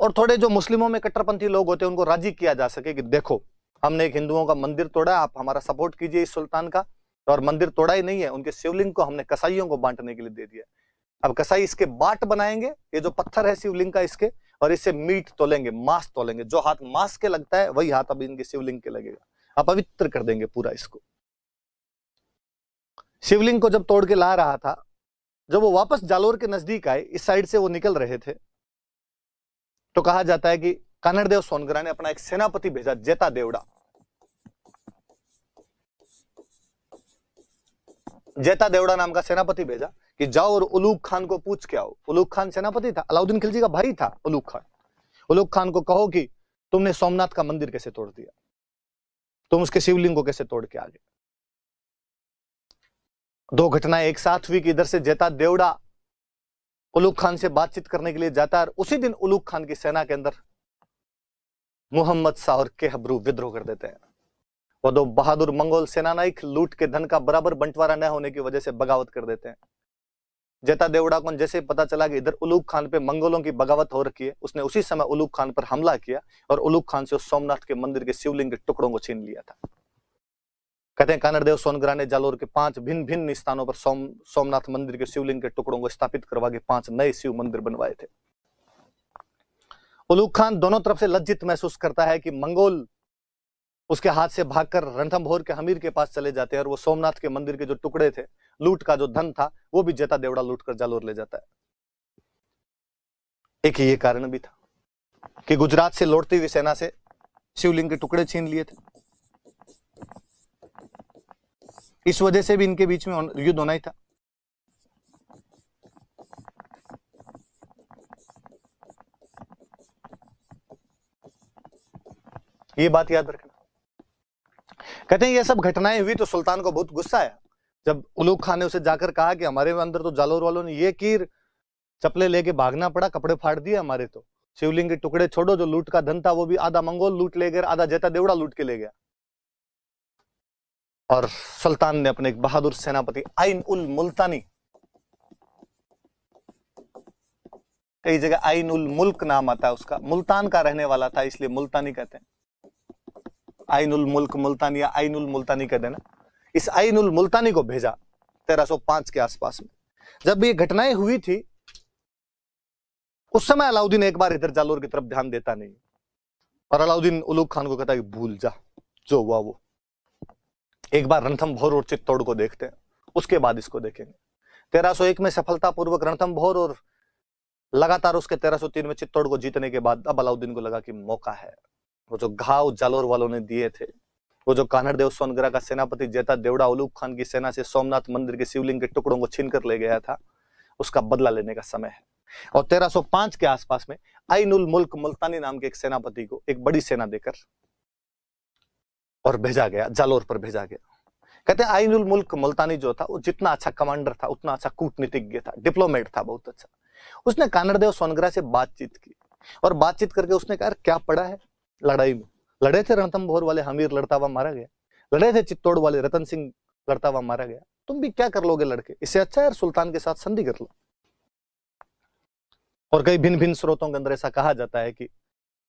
और थोड़े जो मुस्लिमों में कट्टरपंथी लोग होते हैं उनको राजी किया जा सके कि देखो हमने एक हिंदुओं का मंदिर तोड़ा, आप हमारा सपोर्ट कीजिए इस सुल्तान का। और मंदिर तोड़ा ही नहीं है, उनके शिवलिंग को हमने कसाईयों को बांटने के लिए दे दिया। अब कसाई इसके बाट बनाएंगे, ये जो पत्थर है शिवलिंग का इसके, और इससे मीट तोलेंगे, मांस तोलेंगे। जो हाथ मांस के लगता है वही हाथ अब इनके शिवलिंग के लगेगा, अपवित्र कर देंगे पूरा इसको। शिवलिंग को जब तोड़ के ला रहा था, जब वो वापस जालोर के नजदीक आए, इस साइड से वो निकल रहे थे, तो कहा जाता है कि कानड़ देव सोनगरा ने अपना एक सेनापति भेजा, जेता देवड़ा। जेता देवड़ा नाम का सेनापति भेजा कि जाओ और उलूग खान को पूछ के आओ। उलूग खान सेनापति था, अलाउद्दीन खिलजी का भाई था उलूग खान। उलूग खान को कहो कि तुमने सोमनाथ का मंदिर कैसे तोड़ दिया, तुम उसके शिवलिंग को कैसे तोड़ के आ गए। दो घटनाएं एक साथ हुई कि इधर से जेता देवड़ा उलूग खान से बातचीत करने के लिए जाता है, और उसी दिन उलूग खान की सेना के अंदर मोहम्मद शाह और केहबरू विद्रोह कर देते हैं। वो दो बहादुर मंगोल सेनानायक लूट के धन का बराबर बंटवारा न होने की वजह से बगावत कर देते हैं। जेता देवड़ा को जैसे पता चला कि इधर उलूग खान पे मंगोलों की बगावत हो रखी है, उसने उसी समय उलूग खान पर हमला किया और उलूग खान से उस सोमनाथ के मंदिर के शिवलिंग के टुकड़ों को छीन लिया था। कहते हैं कानड़ देव सोनगरा ने जालोर के 5 भिन्न भिन्न स्थानों पर सोमनाथ मंदिर के शिवलिंग के टुकड़ों को स्थापित करवा के 5 नए शिव मंदिर बनवाए थे। उलूग खान दोनों तरफ से लज्जित महसूस करता है कि मंगोल उसके हाथ से भागकर रणथंभौर के हमीर के पास चले जाते हैं, और वो सोमनाथ के मंदिर के जो टुकड़े थे, लूट का जो धन था, वो भी जेता देवड़ा लूट कर जालोर ले जाता है। एक ये कारण भी था कि गुजरात से लौटती हुई सेना से शिवलिंग के टुकड़े छीन लिए थे। इस वजह से भी इनके बीच में युद्ध होना ही था। ये बात याद रखना। कहते हैं ये सब घटनाएं हुई तो सुल्तान को बहुत गुस्सा आया। जब उलूग खान ने उसे जाकर कहा कि हमारे अंदर तो जालोर वालों ने ये कीर चपले लेके भागना पड़ा, कपड़े फाड़ दिए हमारे, तो शिवलिंग के टुकड़े छोड़ो, जो लूट का धन था वो भी आधा मंगोल लूट ले गए, आधा जेता देवड़ा लूट के ले गया। और सुल्तान ने अपने एक बहादुर सेनापति आइन उल मुल्तानी, कई जगह आइन उल मुल्क नाम आता है उसका, मुल्तान का रहने वाला था इसलिए मुल्तानी कहते हैं। आइन उल मुल्क मुल्तानी या आइन उल मुल्तानी कहते हैं ना। इस आइन उल मुल्तानी को भेजा 1305 के आसपास में। जब ये घटनाएं हुई थी उस समय अलाउद्दीन एक बार इधर जालोर की तरफ ध्यान देता नहीं, और अलाउद्दीन उलूग खान को कहता है कि भूल जा, जो हुआ वो, एक बार रणथंभौर और चित्तौड़ को देखते हैं, उसके बाद इसको देखेंगे। 1301 में सफलतापूर्वक रणथंभौर और लगातार उसके 1303 में चित्तौड़ को जीतने के बाद अब अलाउद्दीन को लगा कि मौका है। वो जो घाव जालोर वालों ने दिए थे, वो जो कान्हड़देव सोनगरा का सेनापति जेता देवड़ा उलूग खान की सेना से सोमनाथ मंदिर के शिवलिंग के टुकड़ों को छीन कर ले गया था, उसका बदला लेने का समय है। और 1305 के आसपास में आइन उल मुल्क मुल्तानी नाम के एक सेनापति को एक बड़ी सेना देकर और भेजा गया, जालोर पर भेजा गया। कहते हैं आइन उल मुल्क मुल्तानी जो था वो जितना अच्छा कमांडर था उतना अच्छा कूटनीतिज्ञ था, डिप्लोमेट था, बहुत अच्छा। उसने कान्हड़देव सोनगरा से बातचीत की, और बातचीत करके उसने कहा क्या पड़ा है लड़ाई में। लड़े थे रणथंभौर वाले, हमीर लड़ता हुआ मारा गया। लड़े थे चित्तौड़ वाले, रतन सिंह लड़ता हुआ मारा गया। तुम भी क्या कर लोगे लड़के, इससे अच्छा यार सुल्तान के साथ संधि कर लो। और कई भिन्न भिन्न स्रोतों के अंदर ऐसा कहा जाता है कि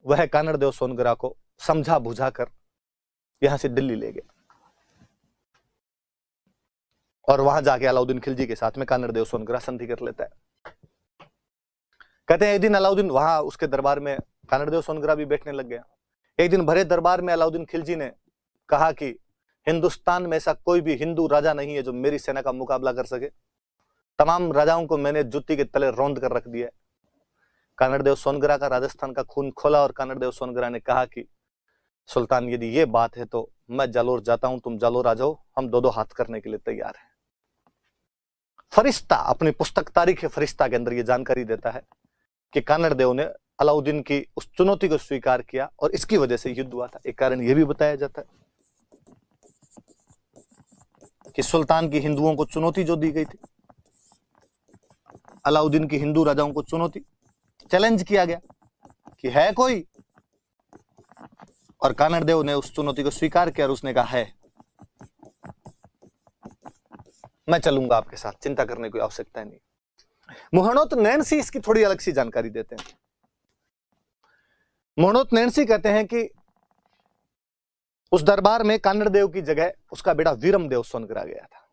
वह कान्हड़देव सोनगरा को समझा बुझा कर यहां से दिल्ली ले गया, और वहां जाके अलाउद्दीन खिलजी के साथ में कान्हड़देव सोनगरा संधि कर लेता है। कहते हैं एक दिन अलाउद्दीन वहां उसके दरबार में कान्हड़देव सोनगरा भी बैठने लग गया। एक दिन भरे दरबार में अलाउद्दीन खिलजी ने कहा कि हिंदुस्तान में ऐसा कोई भी हिंदू राजा नहीं है जो मेरी सेना का मुकाबला कर सके। तमाम राजाओं को मैंने जुत्ती के तले रौंद कर रख दिया है। कान्हड़देव सोनगरा का राजस्थान का खून खोला, और कान्हड़देव सोनगरा ने कहा कि सुल्तान यदि ये बात है तो मैं जालोर जाता हूं, तुम जालोर आ जाओ, हम दो दो हाथ करने के लिए तैयार हैं। फरिश्ता अपनी पुस्तक तारीख फरिश्ता के अंदर यह जानकारी देता है कि कान्हड़देव ने अलाउद्दीन की उस चुनौती को स्वीकार किया और इसकी वजह से युद्ध हुआ था। एक कारण यह भी बताया जाता है कि सुल्तान की हिंदुओं को चुनौती जो दी गई थी, अलाउद्दीन की हिंदू राजाओं को चुनौती, चैलेंज किया गया कि है कोई, और कान्हड़देव ने उस चुनौती को स्वीकार किया और उसने कहा है मैं चलूंगा आपके साथ, चिंता करने की कोई आवश्यकता नहीं। मोहनोत नैनसी इसकी थोड़ी अलग सी जानकारी देते हैं। मोहनोत नैनसी कहते हैं कि उस दरबार में कान्हड़देव की जगह उसका बेटा वीरमदेव सोनगरा गया था,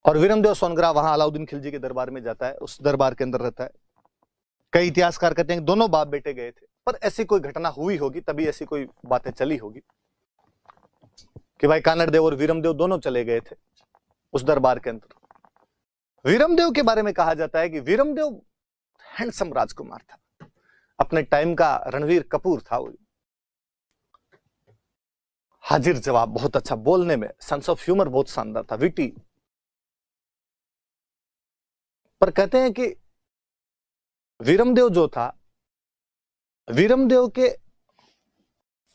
और वीरमदेव सोनगरा वहां अलाउद्दीन खिलजी के दरबार में जाता है, उस दरबार के अंदर रहता है। कई इतिहासकार कहते हैं कि दोनों बाप बेटे गए थे, पर ऐसी कोई घटना हुई होगी तभी ऐसी कोई बातें चली होगी कि भाई कान्हड़देव और वीरमदेव दोनों चले गए थे उस दरबार के अंदर। वीरमदेव के बारे में कहा जाता है कि वीरमदेव हैंडसम राजकुमार था, अपने टाइम का रणवीर कपूर था। वो हाजिर जवाब बहुत अच्छा, बोलने में सेंस ऑफ ह्यूमर बहुत शानदार था, विटी। पर कहते हैं कि वीरमदेव जो था, वीरमदेव के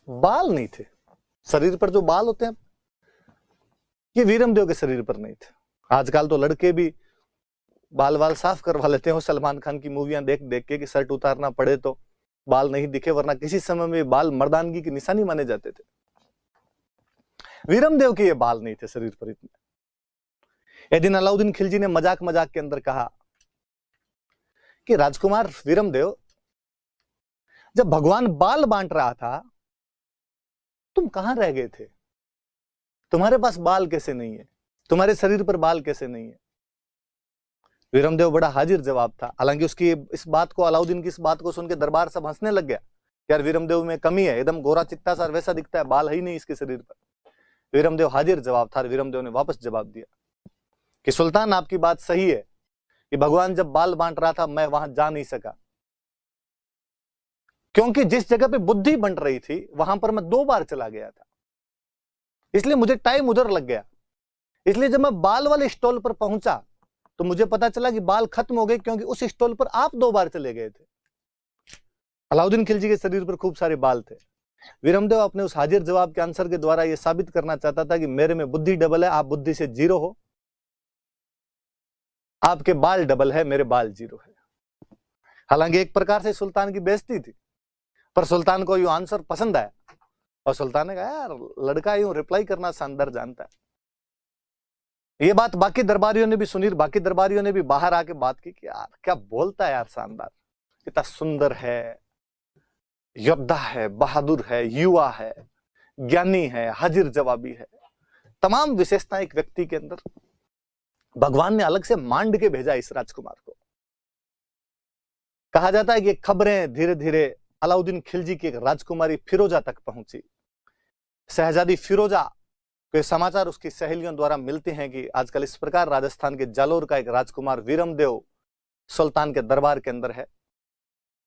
बाल नहीं थे, शरीर पर जो बाल होते हैं ये वीरमदेव के शरीर पर नहीं थे। आजकल तो लड़के भी बाल वाल साफ करवा लेते हैं, सलमान खान की मूवियां देख देख के कि शर्ट उतारना पड़े तो बाल नहीं दिखे, वरना किसी समय में बाल मर्दानगी की निशानी माने जाते थे। वीरमदेव के ये बाल नहीं थे शरीर पर इतने। एक दिन अलाउद्दीन खिलजी ने मजाक मजाक के अंदर कहा कि राजकुमार वीरमदेव, जब भगवान बाल बांट रहा था तुम कहां रह गए थे? तुम्हारे पास बाल कैसे नहीं है? तुम्हारे शरीर पर बाल कैसे नहीं है? वीरमदेव बड़ा हाजिर जवाब था। हालांकि उसकी इस बात को, अलाउद्दीन की इस बात को सुन के दरबार सब हंसने लग गया, यार वीरमदेव में कमी है, एकदम गोरा चित्ता सा वैसा दिखता है, बाल है ही नहीं इसके शरीर पर। वीरमदेव हाजिर जवाब था। वीरमदेव ने वापस जवाब दिया कि सुल्तान आपकी बात सही है कि भगवान जब बाल बांट रहा था मैं वहां जा नहीं सका, क्योंकि जिस जगह पे बुद्धि बंट रही थी वहां पर मैं 2 बार चला गया था, इसलिए मुझे टाइम उधर लग गया। इसलिए जब मैं बाल वाले स्टॉल पर पहुंचा तो मुझे पता चला कि बाल खत्म हो गए, क्योंकि उस स्टॉल पर आप 2 बार चले गए थे। अलाउद्दीन खिलजी के शरीर पर खूब सारे बाल थे। वीरमदेव अपने उस हाजिर जवाब के आंसर के द्वारा यह साबित करना चाहता था कि मेरे में बुद्धि डबल है, आप बुद्धि से 0 हो, आपके बाल डबल है, मेरे बाल 0 है। हालांकि एक प्रकार से सुल्तान की बेइज्जती थी, पर सुल्तान को यह आंसर पसंद आया और सुल्तान ने कहा यार लड़का यूं रिप्लाई करना शानदार जानता है। ये बात बाकी दरबारियों ने भी सुनी, बाकी दरबारियों ने भी बाहर आके बात की कि यार क्या बोलता है यार, शानदार, कितना सुंदर है, योद्धा है, बहादुर है, युवा है, ज्ञानी है, हाजिर जवाबी है, तमाम विशेषताएं एक व्यक्ति के अंदर भगवान ने अलग से मांड के भेजा इस राजकुमार को। कहा जाता है कि खबरें धीरे धीरे अलाउद्दीन खिलजी की एक राजकुमारी फिरोजा तक पहुंची। शहजादी फिरोजा के समाचार उसकी सहेलियों द्वारा मिलते हैं कि आजकल इस प्रकार राजस्थान के जालोर का एक राजकुमार वीरमदेव सुल्तान के दरबार के अंदर है,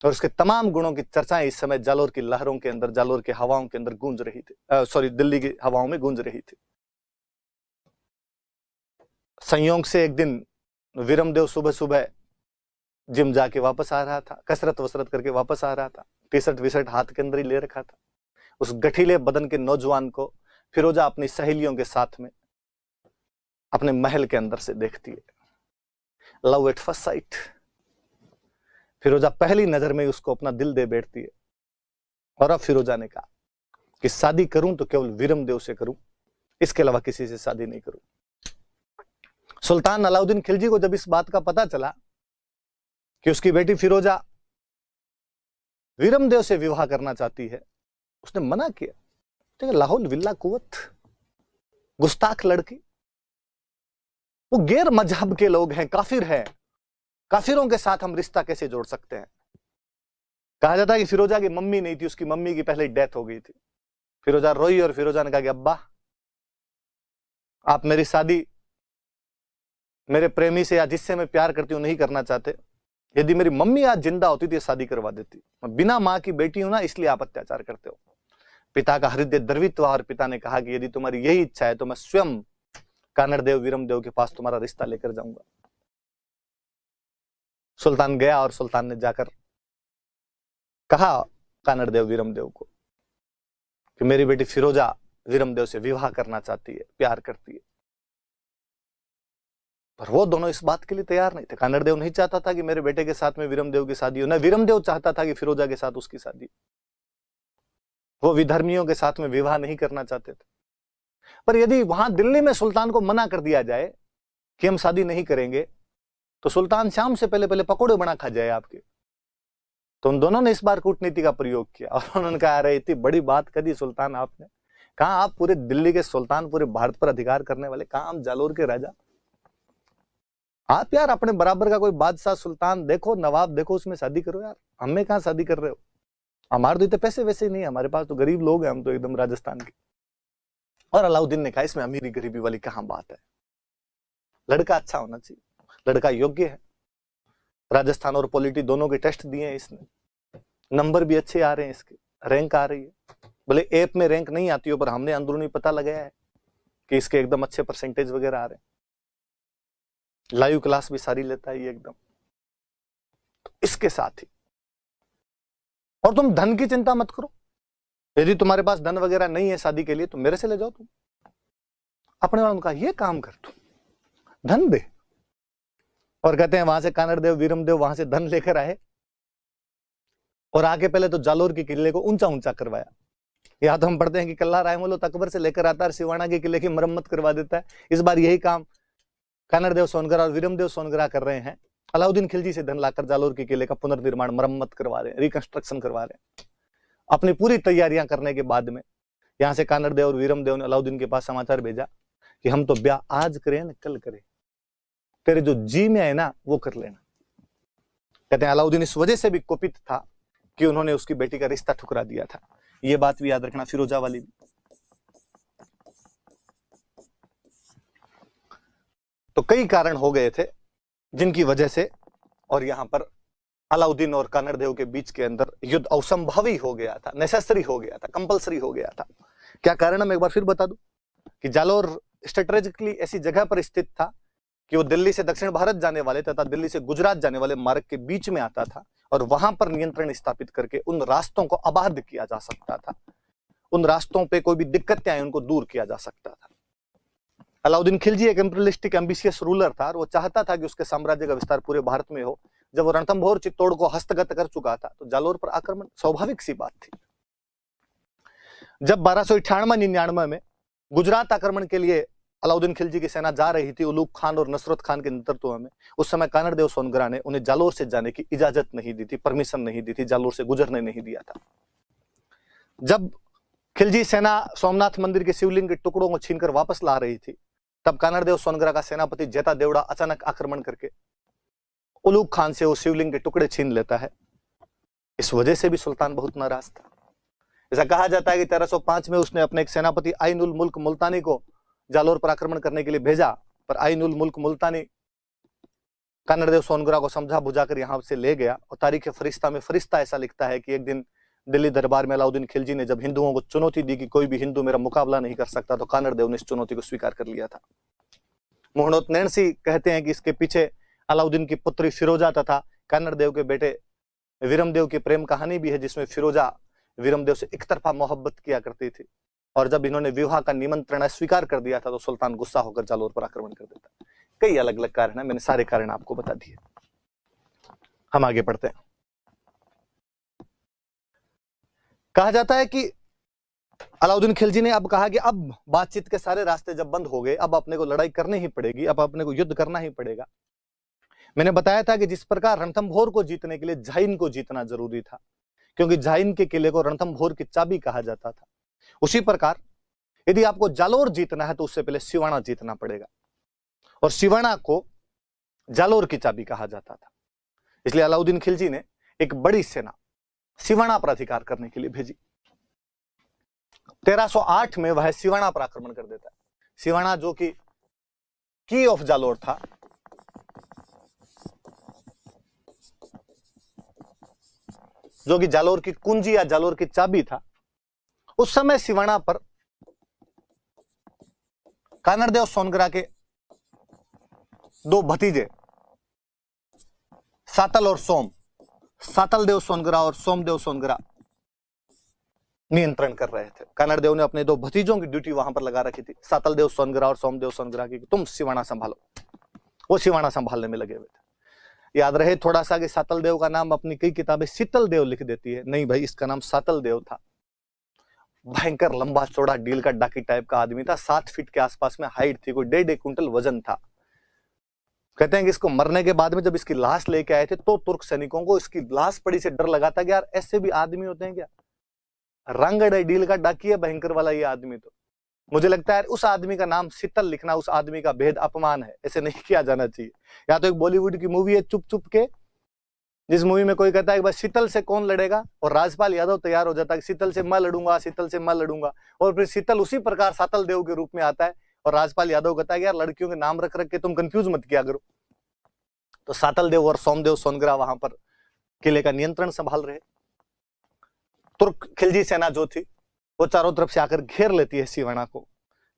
और उसके तमाम गुणों की चर्चाएं इस समय जालोर की लहरों के अंदर, जालोर की हवाओं के अंदर गूंज रही थी, दिल्ली की हवाओं में गूंज रही थी। संयोग से एक दिन वीरमदेव सुबह सुबह जिम जाके वापस आ रहा था, कसरत वसरत करके वापस आ रहा था, टी शर्ट विशर्ट हाथ के अंदर ही ले रखा था। उस गठीले बदन के नौजवान को फिरोजा अपनी सहेलियों के साथ में अपने महल के अंदर से देखती है। Love at first sight. फिरोजा पहली नजर में उसको अपना दिल दे बैठती है। और अब फिरोजा ने कहा कि शादी करूं तो केवल वीरमदेव से करूं, इसके अलावा किसी से शादी नहीं करूं। सुल्तान अलाउद्दीन खिलजी को जब इस बात का पता चला कि उसकी बेटी फिरोजा वीरमदेव से विवाह करना चाहती है, उसने मना किया। लाहौल विल्ला कुवत, गुस्ताख लड़की, वो गैर मजहब के लोग हैं, काफिर हैं, काफिरों के साथ हम रिश्ता कैसे जोड़ सकते हैं। कहा जाता है कि फिरोजा की मम्मी नहीं थी, उसकी मम्मी की पहले डेथ हो गई थी। फिरोजा रोई और फिरोजा ने कहा कि अब्बा आप मेरी शादी मेरे प्रेमी से या जिससे मैं प्यार करती हूं नहीं करना चाहते। यदि मेरी मम्मी आज जिंदा होती तो शादी करवा देती, मैं बिना मां की बेटी हूं ना, इसलिए आप अत्याचार करते हो। पिता का हृदय द्रवित हुआ और पिता ने कहा कि यदि तुम्हारी यही इच्छा है तो मैं स्वयं कानड़देव वीरमदेव के पास तुम्हारा रिश्ता लेकर जाऊंगा। सुल्तान गया और सुल्तान ने जाकर कहा कानड़देव वीरमदेव को कि मेरी बेटी फिरोजा वीरमदेव से विवाह करना चाहती है, प्यार करती है। पर वो दोनों इस बात के लिए तैयार नहीं थे। कानड़देव नहीं चाहता था कि मेरे बेटे के साथ में वीरमदेव की शादी हो, न वीरमदेव चाहता था कि फिरोजा के साथ उसकी शादी। वो विधर्मियों के साथ में विवाह नहीं करना चाहते थे। पर यदि वहां दिल्ली में सुल्तान को मना कर दिया जाए कि हम शादी नहीं करेंगे, तो सुल्तान शाम से पहले पहले पकोड़े बना खा जाए आपके। तो उन दोनों ने इस बार कूटनीति का प्रयोग किया और उन्होंने कहा अरे इतनी बड़ी बात करी सुल्तान आपने, कहा आप पूरे दिल्ली के सुल्तान, पूरे भारत पर अधिकार करने वाले, कहा हम जालोर के राजा, आप यार अपने बराबर का कोई बादशाह सुल्तान देखो, नवाब देखो, उसमें शादी करो यार, हमें कहां शादी कर रहे हो। हमारे तो इतने पैसे वैसे ही नहीं है, हमारे पास तो गरीब लोग हैं, हम तो एकदम राजस्थान के। और अलाउद्दीन ने कहा इसमें अमीरी गरीबी वाली कहां बात है, लड़का अच्छा होना चाहिए, लड़का योग्य है। राजस्थान और पॉलिटी दोनों के टेस्ट दिए हैं इसने, नंबर भी अच्छे आ रहे हैं, इसके रैंक आ रही है। भले ऐप में रैंक नहीं आती हो, पर हमने अंदरूनी पता लगाया है कि इसके एकदम अच्छे परसेंटेज वगैरह आ रहे हैं। लाइव क्लास भी सारी लेता है ये एकदम। तो इसके साथ ही, और तुम धन की चिंता मत करो, यदि तुम्हारे पास धन वगैरह नहीं है शादी के लिए तो मेरे से ले जाओ, तुम अपने वालों का ये काम कर, तू धन दे। और कहते हैं वहां से कानड़देव वीरमदेव वहां से धन लेकर आए और आके पहले तो जालोर के किले को ऊंचा ऊंचा करवाया। यहाँ तो हम पढ़ते हैं कि कल्ला रायमल अकबर से लेकर आता है, सिवाना के किले की मरम्मत करवा देता है। इस बार यही काम कानड़देव सोनगरा और वीरमदेव सोनगरा कर रहे हैं। अलाउद्दीन खिलजी से धन लाकर जालोर के किले का पुनर्निर्माण, मरम्मत करवा रहे हैं, रिकंस्ट्रक्शन करवा रहे हैं। अपनी पूरी तैयारियां करने के बाद में यहां से कानड़देव और वीरमदेव ने अलाउद्दीन के पास समाचार भेजा कि हम तो ब्याह आज करें न कल करें, तेरे जो जी में है ना वो कर लेना। कहते हैं अलाउद्दीन इस वजह से भी कुपित था कि उन्होंने उसकी बेटी का रिश्ता ठुकरा दिया था। ये बात भी याद रखना, फिरोजा वाली भी। तो कई कारण हो गए थे जिनकी वजह से, और यहां पर अलाउद्दीन और कानड़देव के बीच के अंदर युद्ध असंभवी हो गया था, नेसेसरी हो गया था, कंपलसरी हो गया था। क्या कारण मैं एक बार फिर बता दूं कि जालोर स्ट्रेटेजिकली ऐसी जगह पर स्थित था कि वो दिल्ली से दक्षिण भारत जाने वाले तथा दिल्ली से गुजरात जाने वाले मार्ग के बीच में आता था, और वहां पर नियंत्रण स्थापित करके उन रास्तों को आबाद किया जा सकता था। उन रास्तों पे कोई भी दिक्कतें आई उनको दूर किया जा सकता था। अलाउद्दीन खिलजी एक इंपीरियलिस्टिक एम्बिशियस रूलर था और वो चाहता था कि उसके साम्राज्य का विस्तार पूरे भारत में हो। जब वो रणथंभौर चित्तौड़ को हस्तगत कर चुका था तो जालोर पर आक्रमण स्वाभाविक सी बात थी। जब 1298-99 में गुजरात आक्रमण के लिए अलाउद्दीन खिलजी की सेना जा रही थी उलूग खान और नसरत खान के नेतृत्व में, उस समय कानड़देव सोनग्रा ने उन्हें जालोर से जाने की इजाजत नहीं दी थी, परमिशन नहीं दी थी, जालोर से गुजरने नहीं दिया था। जब खिलजी सेना सोमनाथ मंदिर के शिवलिंग के टुकड़ों को छीनकर वापस ला रही थी, तब कानड़देव सोनग्रा का सेनापति जेता देवड़ा अचानक आक्रमण करके उलूग खान से वो शिवलिंग के टुकड़े छीन लेता है। इस वजह से भी सुल्तान बहुत नाराज था। ऐसा कहा जाता है कि 1305 में उसने अपने एक सेनापति आइन उल मुल्क मुल्तानी को जालोर पर आक्रमण करने के लिए भेजा, पर आइन उल मुल्क मुल्तानी कानड़देव सोनग्रा को समझा बुझाकर यहां से ले गया। और तारीख फरिश्ता में फरिश्ता ऐसा लिखता है कि एक दिन दिल्ली दरबार में अलाउद्दीन खिलजी ने जब हिंदुओं को चुनौती दी कि कोई भी हिंदू मेरा मुकाबला नहीं कर सकता, तो कानड़देव ने इस चुनौती को स्वीकार कर लिया था। मोहनोत नैणसी कहते हैं कि इसके पीछे अलाउद्दीन की पुत्री फिरोजा तथा कानड़देव के बेटे वीरमदेव की प्रेम कहानी भी है, जिसमें फिरोजा वीरमदेव से एक तरफा मोहब्बत किया करती थी, और जब इन्होंने विवाह का निमंत्रण अस्वीकार कर दिया था तो सुल्तान गुस्सा होकर जालोर पर आक्रमण कर देता। कई अलग अलग कारण है, मैंने सारे कारण आपको बता दिए। हम आगे बढ़ते हैं। कहा जाता है कि अलाउद्दीन खिलजी ने अब कहा कि अब बातचीत के सारे रास्ते जब बंद हो गए, अब अपने को लड़ाई करनी ही पड़ेगी, अब अपने को युद्ध करना ही पड़ेगा। मैंने बताया था कि जिस प्रकार रणथंभौर को जीतने के लिए झाइन को जीतना जरूरी था, क्योंकि झाइन के किले को रणथंभौर की चाबी कहा जाता था, उसी प्रकार यदि आपको जालोर जीतना है तो उससे पहले सिवाना जीतना पड़ेगा, और सिवाना को जालोर की चाबी कहा जाता था। इसलिए अलाउद्दीन खिलजी ने एक बड़ी सेना सिवाना पर अधिकार करने के लिए भेजी। 1308 में वह सिवाना पर आक्रमण कर देता है। सिवाना जो कि की ऑफ जालोर था, जो कि जालोर की कुंजी या जालोर की चाबी था। उस समय सिवाना पर कानड़देव सोनग्रा के दो भतीजे सातल और सोम, सातलदेव सोनग्रा और सोमदेव सोनग्रा नियंत्रण कर रहे थे। कानड़देव ने अपने दो भतीजों की ड्यूटी वहां पर लगा रखी थी, सातलदेव सोनग्रा और सोमदेव सोनग्रा की, तुम सिवाना संभालो। वो सिवाना संभालने में लगे हुए थे। याद रहे थोड़ा सा कि सातलदेव का नाम अपनी कई किताबें शीतलदेव लिख देती है, नहीं भाई, इसका नाम सातलदेव था। भयंकर लंबा चौड़ा डील का डाकी टाइप का आदमी था, 7 फीट के आसपास में हाइट थी, कोई 1.5 क्विंटल वजन था। कहते हैं कि इसको मरने के बाद में जब इसकी लाश लेके आए थे तो तुर्क सैनिकों को इसकी लाश पड़ी से डर लगा था कि यार ऐसे भी आदमी होते हैं क्या, रंगड़ डील का डाकी है भयंकर वाला ये आदमी। तो मुझे लगता है उस आदमी का नाम शीतल लिखना उस आदमी का भेद अपमान है, ऐसे नहीं किया जाना चाहिए। या तो एक बॉलीवुड की मूवी है चुप चुप के, जिस मूवी में कोई कहता है कि बस शीतल से कौन लड़ेगा, और राजपाल यादव तैयार हो जाता है कि शीतल से मैं लड़ूंगा, शीतल से मैं लड़ूंगा, और फिर शीतल उसी प्रकार सातल देव के रूप में आता है, और राजपाल यादव कहता है कि यार लड़कियों के नाम रख रख के तुम कंफ्यूज मत किया करो। तो सातल देव और सोमदेव सोनग्रा वहां पर किले का नियंत्रण संभाल रहे। तुर्क खिलजी सेना जो थी वो चारों तरफ से आकर घेर लेती है सिवाना को,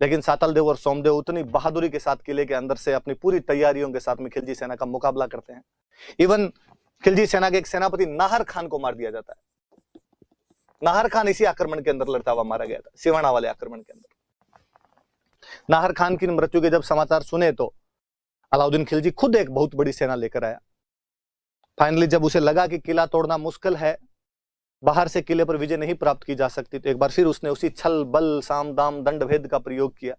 लेकिन सातलदेव और सोमदेव उतनी बहादुरी के साथ किले के अंदर से अपनी पूरी तैयारियों के साथ में खिलजी सेना का मुकाबला करते हैं। इवन खिलजी सेना के एक सेनापति नाहर खान को मार दिया जाता है। नाहर खान इसी आक्रमण के अंदर लड़ता हुआ मारा गया था, सिवाना वाले आक्रमण के अंदर। नाहर खान की मृत्यु के जब समाचार सुने तो अलाउद्दीन खिलजी खुद एक बहुत बड़ी सेना लेकर आया। फाइनली जब उसे लगा कि किला तोड़ना मुश्किल है, बाहर से किले पर विजय नहीं प्राप्त की जा सकती, तो एक बार फिर उसने उसी छल बल साम दाम दंड भेद का प्रयोग किया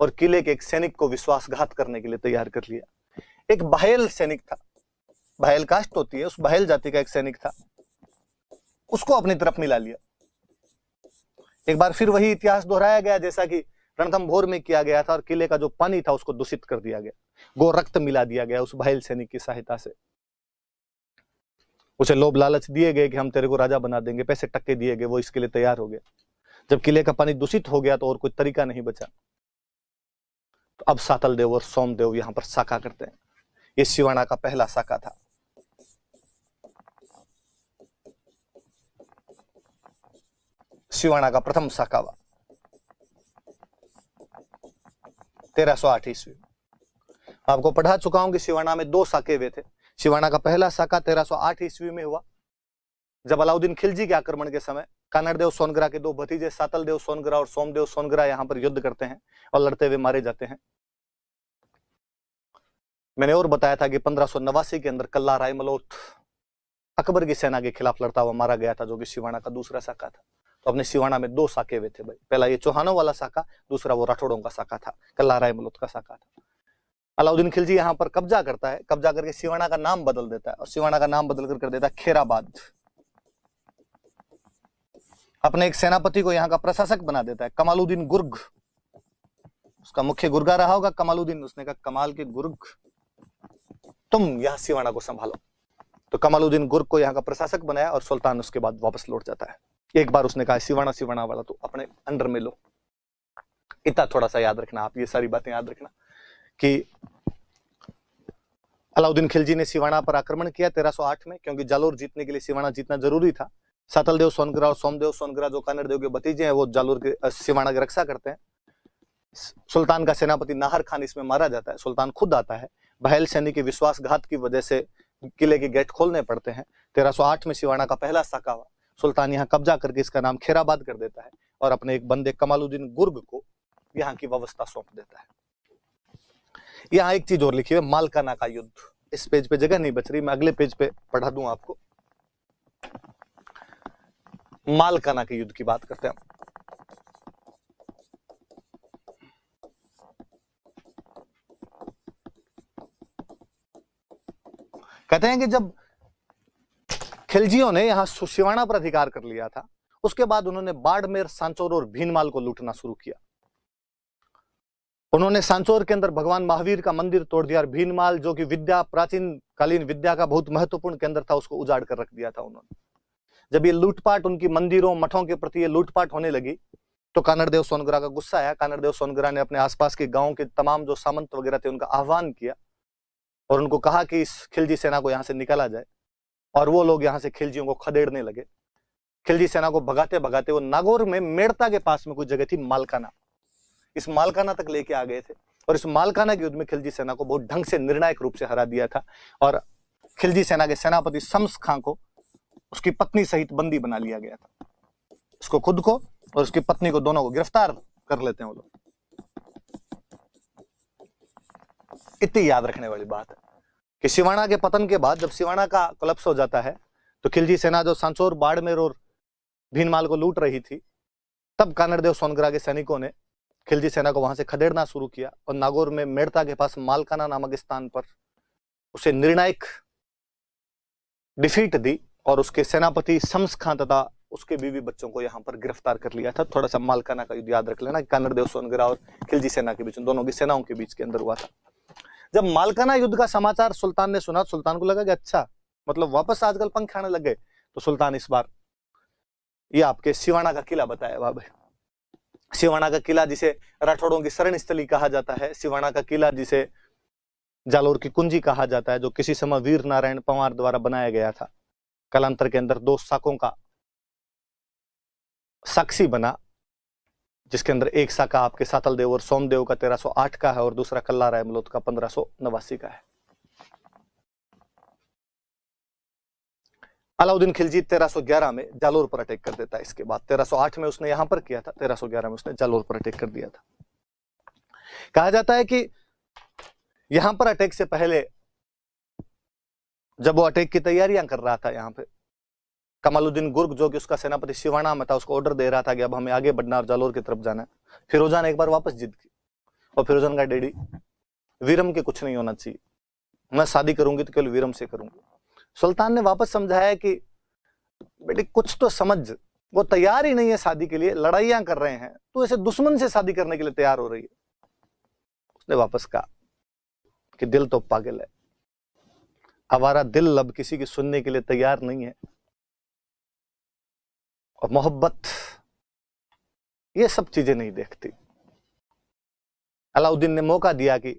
और किले के एक सैनिक को विश्वासघात करने के लिए तैयार कर लिया। एक बहेल सैनिक था, बहेल कास्ट होती है, उस बहेल जाति का एक सैनिक था, उसको अपनी तरफ मिला लिया। एक बार फिर वही इतिहास दोहराया गया जैसा कि रणथंभौर में किया गया था, और किले का जो पानी था उसको दूषित कर दिया गया, गो रक्त मिला दिया गया उस बहेल सैनिक की सहायता से। उसे लोभ लालच दिए गए कि हम तेरे को राजा बना देंगे, पैसे टक्के दिए गए, वो इसके लिए तैयार हो गया। जब किले का पानी दूषित हो गया तो और कोई तरीका नहीं बचा, तो अब सातलदेव और सोमदेव यहां पर साका करते हैं। ये सिवाना का पहला साका था। सिवाना का प्रथम साका हुआ 1308 ईस्वी। आपको पढ़ा चुका हूं कि सिवाना में 2 साके हुए थे। सिवाना का पहला साका 1308 ईस्वी में हुआ, जब अलाउद्दीन खिलजी के आक्रमण के समय कानड़देव सोनग्रा के 2 भतीजे सातलदेव सोनग्रा और सोमदेव सोनग्रा यहां पर युद्ध करते हैं और लड़ते हुए मारे जाते हैं। मैंने और बताया था कि 1589 के अंदर कल्ला राय मलोट अकबर की सेना के खिलाफ लड़ता हुआ मारा गया था, जो कि सिवाना का दूसरा साका था। तो अपने सिवाना में 2 साके हुए थे भाई। पहला ये चौहानों वाला साका, दूसरा वो राठौड़ों का साका था, कल्ला राय मुलुत का साका था। अलाउद्दीन खिलजी यहाँ पर कब्जा करता है, कब्जा करके सिवाना का नाम बदल देता है और सिवाना का नाम बदल कर देता है खेराबाद। अपने एक सेनापति को यहाँ का प्रशासक बना देता है, कमालुद्दीन गुर्ग। उसका मुख्य गुर्गा रहा होगा कमालुद्दीन। उसने कहा कमाल के गुर्ग, तुम यह सिवाना को संभालो। तो कमालुद्दीन गुर्ग को यहाँ का प्रशासक बनाया और सुल्तान उसके बाद वापस लौट जाता है। एक बार उसने कहा सिवाना वाला तो अपने अंडर में लो। इतना थोड़ा सा याद रखना, आप ये सारी बातें याद रखना कि अलाउद्दीन खिलजी ने सिवाना पर आक्रमण किया 1308 में, क्योंकि जालोर जीतने के लिए सिवाना जीतना जरूरी था। सातलदेव सोनगरा और सोमदेव सोनगरा जो कानड़देव के भतीजे हैं, वो जालोर के सिवाना की रक्षा करते हैं। सुल्तान का सेनापति नाहर खान इसमें मारा जाता है। सुल्तान खुद आता है। बहल सैनी के विश्वासघात की वजह से किले के गेट खोलने पड़ते हैं। 1308 में सिवाना का पहला साका हुआ। सुल्तान यहाँ कब्जा करके इसका नाम खेराबाद कर देता है और अपने एक बंदे कमालुद्दीन गुर्ग को यहाँ की व्यवस्था सौंप देता है। यहाँ एक चीज और लिखी है, मालकाना का युद्ध। इस पेज पे जगह नहीं बच रही, मैं अगले पेज पे पढ़ा दूं आपको। मालकाना के युद्ध की बात करते हैं। कहते हैं कि जब खिलजियों ने यहां सिवाना पर अधिकार कर लिया था, उसके बाद उन्होंने बाड़मेर, सांचौर और भीनमाल को लूटना शुरू किया। उन्होंने सांचौर के अंदर भगवान महावीर का मंदिर तोड़ दिया और भीनमाल, जो कि विद्या, प्राचीन कालीन विद्या का बहुत महत्वपूर्ण केंद्र था, उसको उजाड़ कर रख दिया था उन्होंने। जब ये लूटपाट, उनकी मंदिरों मठों के प्रति ये लूटपाट होने लगी, तो कानड़देव सोनगरा का गुस्सा आया। कानड़देव सोनगरा ने अपने आसपास के गांव के तमाम जो सामंत वगैरह थे उनका आह्वान किया और उनको कहा कि इस खिलजी सेना को यहां से निकाला जाए। और वो लोग यहां से खिलजियों को खदेड़ने लगे। खिलजी सेना को भगाते भगाते वो नागौर में मेड़ता के पास में कोई जगह थी मालकाना, इस मालकाना तक लेके आ गए थे। और इस मालकाना के युद्ध में खिलजी सेना को बहुत ढंग से, निर्णायक रूप से हरा दिया था। और खिलजी सेना के सेनापति शम्स खां को उसकी पत्नी सहित बंदी बना लिया गया था। उसको खुद को और उसकी पत्नी को, दोनों को गिरफ्तार कर लेते हैं वो लोग। इतनी याद रखने वाली बात है कि सिवाना के पतन के बाद, जब सिवाना का कोलैप्स हो जाता है, तो खिलजी सेना जो सांचौर, बाड़मेर और भीनमाल को लूट रही थी, तब कानड़देव सोनगरा के सैनिकों ने खिलजी सेना को वहां से खदेड़ना शुरू किया और नागौर में मेड़ता के पास मालकाना नामक स्थान पर उसे निर्णायक डिफीट दी और उसके सेनापति शम्स खां तथा उसके बीवी बच्चों को यहां पर गिरफ्तार कर लिया था। थोड़ा सा मालकाना का युद्ध याद रख लेना, कानड़देव सोनगरा और खिलजी सेना के बीच, दोनों की सेनाओं के बीच के अंदर हुआ था। जब मालकाना युद्ध का समाचार सुल्तान ने सुना, सुल्तान को लगा कि अच्छा, मतलब वापस आजकल पंख आने लग गए। तो सुल्तान इस बार ये आपके सिवाना का किला बताया वहां भाई। सिवाना का किला जिसे राठौड़ों की शरण स्थली कहा जाता है, सिवाना का किला जिसे जालोर की कुंजी कहा जाता है, जो किसी समय वीर नारायण पंवार द्वारा बनाया गया था, कालांतर के अंदर 2 साकों का साक्षी बना, जिसके अंदर एक साका आपके सातलदेव और सोमदेव का 1308 का है और दूसरा कल्ला राय मुलुत का 1589 का है। अलाउद्दीन खिलजी 1311 में जालोर पर अटैक कर देता है। इसके बाद 1308 में उसने यहां पर किया था, 1311 में उसने जालोर पर अटैक कर दिया था। कहा जाता है कि यहां पर अटैक से पहले, जब वो अटैक की तैयारियां कर रहा था, यहां पे कमालुद्दीन गुर्ग, जो कि उसका सेनापति सिवाना में था, उसको ऑर्डर दे रहा था कि अब हमें आगे बढ़ना और जालोर की तरफ जाना है। फिरोजा ने एक बार वापस जिद की और फिरोजन का डैडी, वीरम के कुछ नहीं होना चाहिए, मैं शादी करूंगी तो केवल वीरम से करूंगी। सुल्तान ने वापस समझाया कि बेटी कुछ तो समझ, वो तैयार ही नहीं है शादी के लिए, लड़ाइयां कर रहे हैं, तो ऐसे दुश्मन से शादी करने के लिए तैयार हो रही है। उसने वापस कहा कि दिल तो पागल है, हमारा दिल अब किसी की सुनने के लिए तैयार नहीं है, और मोहब्बत ये सब चीजें नहीं देखती। अलाउद्दीन ने मौका दिया कि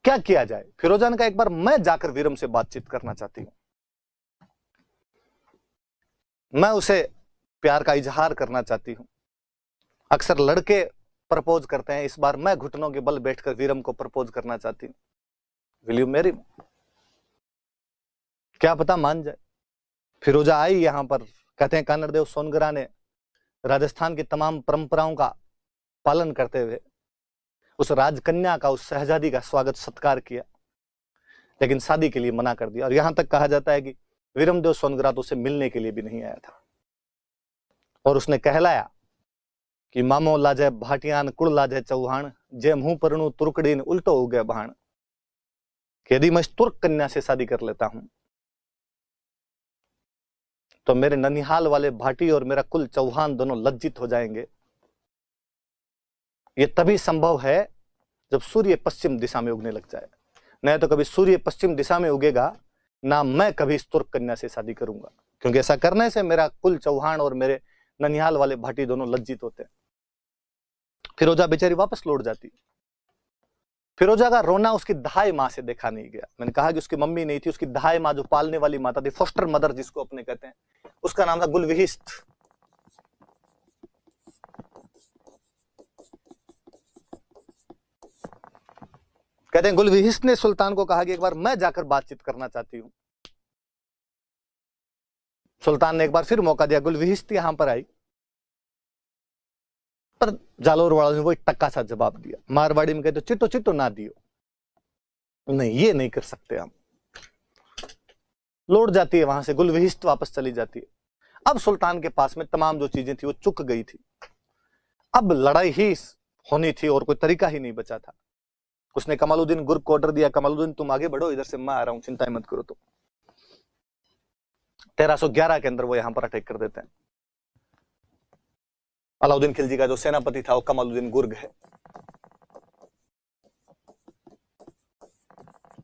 क्या किया जाए। फिरोजान का एक बार मैं जाकर वीरम से बातचीत करना चाहती हूं, मैं उसे प्यार का इजहार करना चाहती हूं। अक्सर लड़के प्रपोज करते हैं, इस बार मैं घुटनों के बल बैठकर वीरम को प्रपोज करना चाहती हूं। Will you marry me? क्या पता मान जाए। फिरोजा आई यहां पर। कहते हैं कानड़देव सोनगरा ने राजस्थान की तमाम परंपराओं का पालन करते हुए उस राजकन्या का, उस शहजादी का स्वागत सत्कार किया, लेकिन शादी के लिए मना कर दिया। और यहां तक कहा जाता है कि वीरमदेव सोनगरा तो उसे मिलने के लिए भी नहीं आया था। और उसने कहलाया कि मामो लाजे भाटियान कुल लाजे चौहान, जे मुंह परनु तुर्कड़ीन उल्टो उगे भाण। कि यदि मैं इस तुर्क कन्या से शादी कर लेता हूं तो मेरे ननिहाल वाले भाटी और मेरा कुल चौहान दोनों लज्जित हो जाएंगे। ये तभी संभव है जब सूर्य पश्चिम दिशा में उगने लग जाए, नहीं तो कभी सूर्य पश्चिम दिशा में उगेगा ना मैं कभी इस तुर्क कन्या से शादी करूंगा, क्योंकि ऐसा करने से मेरा कुल चौहान और मेरे ननिहाल वाले भाटी दोनों लज्जित होते हैं। फिरोजा बेचारी वापस लौट जाती। फिरोजा का रोना उसकी दहाई माँ से देखा नहीं गया। मैंने कहा कि उसकी मम्मी नहीं थी, उसकी दहाई माँ जो पालने वाली माता थी, फोस्टर मदर जिसको अपने कहते हैं, उसका नाम था गुलविहिस्त। कहते हैं गुलविहिस्त ने सुल्तान को कहा कि एक बार मैं जाकर बातचीत करना चाहती हूं। सुल्तान ने एक बार फिर मौका दिया, गुलविहिस्त यहां पर आई, पर जालोर वालों ने वही टक्का सा जवाब दिया। मारवाड़ी में कहते चिट्टो चिट्टो ना दियो, नहीं ये नहीं कर सकते हम। लौट जाती है वहां से, गुलविहिस्त वापस चली जाती है। अब सुल्तान के पास में तमाम जो चीजें थी वो चुक गई थी। अब लड़ाई ही होनी थी और कोई तरीका ही नहीं बचा था। उसने कमालुद्दीन गुर्ग को ऑर्डर दिया, कमालुद्दीन तुम आगे बढ़ो, इधर से मैं आ रहा हूं, चिंता मत करो। तो 1311 के अंदर वो यहां पर अटैक कर देते हैं। अलाउद्दीन खिलजी का जो सेनापति था वो कमालुद्दीन गुर्ग है,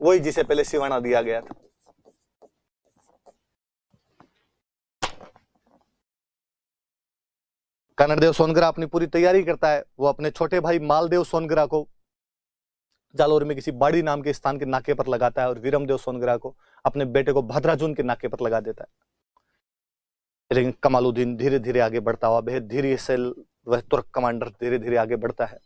वही जिसे पहले सिवाना दिया गया था। कानड़देव सोनगरा अपनी पूरी तैयारी करता है। वो अपने छोटे भाई मालदेव सोनगरा को जालोर में किसी बाड़ी नाम के स्थान के नाके पर लगाता है और वीरमदेव सोनगरा को अपने बेटे को भद्राजुन के नाके पर लगा देता है। लेकिन कमालुद्दीन धीरे धीरे आगे बढ़ता हुआ, बेहद धीरे से वह तुर्क कमांडर धीरे धीरे आगे बढ़ता है,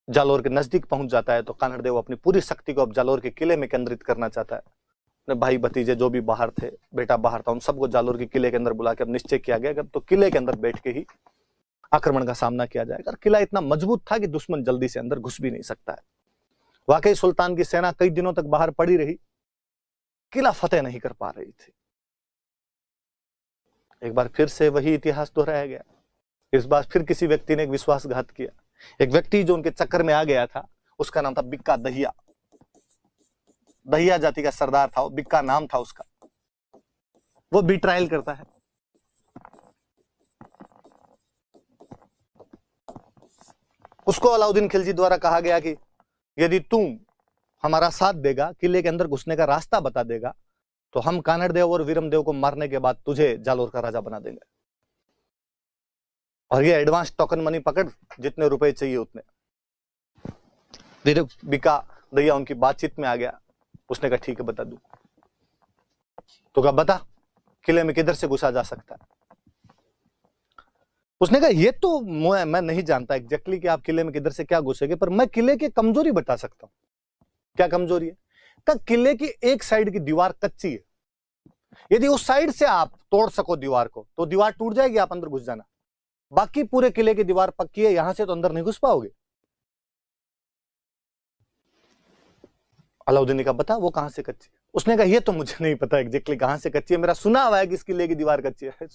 जालोर के नजदीक पहुंच जाता है। तो कानड़देव अपनी पूरी शक्ति को अब जालोर के किले में केंद्रित करना चाहता है। अपने भाई भतीजे जो भी बाहर थे, बेटा बाहर था, उन सबको जालोर के किले के अंदर बुला के अब निश्चय किया गया कि अब तो किले के अंदर बैठ के ही आक्रमण का सामना किया जाएगा। और किला इतना मजबूत था कि दुश्मन जल्दी से अंदर घुस भी नहीं सकता है। वाकई सुल्तान की सेना कई दिनों तक बाहर पड़ी रही, किला फतेह नहीं कर पा रही थी। एक बार फिर से वही इतिहास दोहराया गया। इस बार फिर किसी व्यक्ति ने एक विश्वासघात किया। एक व्यक्ति जो उनके चक्कर में आ गया था, उसका नाम था बिक्का दहिया। दहिया जाति का सरदार था, बिक्का नाम था उसका। वो बिट्रायल करता है। उसको अलाउद्दीन खिलजी द्वारा कहा गया कि यदि तुम हमारा साथ देगा, किले के अंदर घुसने का रास्ता बता देगा, तो हम कानड़देव और वीरमदेव को मारने के बाद तुझे जालोर का राजा बना देंगे। और ये एडवांस टोकन मनी पकड़, जितने रुपए चाहिए उतने। धीरे बिका दैया उनकी बातचीत में आ गया। उसने कहा ठीक है बता दूं। तो कहा बता, किले में किधर से घुसा जा सकता है? उसने कहा ये तो मैं नहीं जानता एग्जैक्टली कि आप किले में किधर से क्या घुसेंगे, पर मैं किले की कमजोरी बता सकता हूं। क्या कमजोरी है? कहा किले की एक साइड की दीवार कच्ची है, यदि उस साइड से आप तोड़ सको दीवार को तो दीवार टूट जाएगी, आप अंदर घुस जाना। बाकी पूरे किले की दीवार पक्की है, यहां से तो अंदर नहीं घुस पाओगे। अलाउद्दीन ने कहा बता वो कहां से कच्ची है? उसने कहा ये तो मुझे नहीं पता एग्जैक्टली कहां से कच्ची है, मेरा सुना हुआ है कि इस किले की दीवार कच्ची है।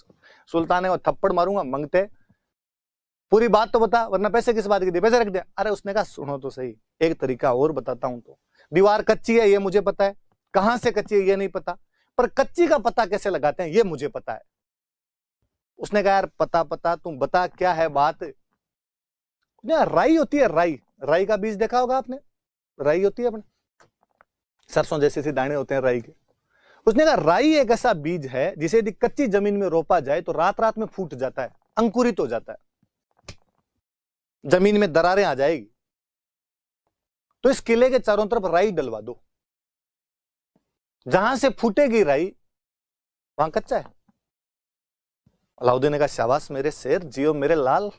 सुल्तान ने थप्पड़ मारूंगा मंगते, पूरी बात तो बता, वरना पैसे किस बात की दी, पैसे रख दे। अरे उसने कहा सुनो तो सही, एक तरीका और बताता हूं। तो दीवार कच्ची है ये मुझे पता है, कहां से कच्ची है ये नहीं पता, पर कच्ची का पता कैसे लगाते हैं ये मुझे पता है। उसने कहा यार पता तुम बता क्या है बात। राई होती है, राई का बीज देखा होगा आपने, राई होती है अपने सरसों जैसे से दाने होते हैं राई के। उसने कहा राई एक ऐसा बीज है जिसे यदि कच्ची जमीन में रोपा जाए तो रात रात में फूट जाता है, अंकुरित हो जाता है, जमीन में दरारें आ जाएगी। तो इस किले के चारों तरफ राई डलवा दो, जहां से फूटेगी राई वहां कच्चा है। अलाउद्दीन ने कहा शाबाश मेरे शेर, जियो मेरे लाल,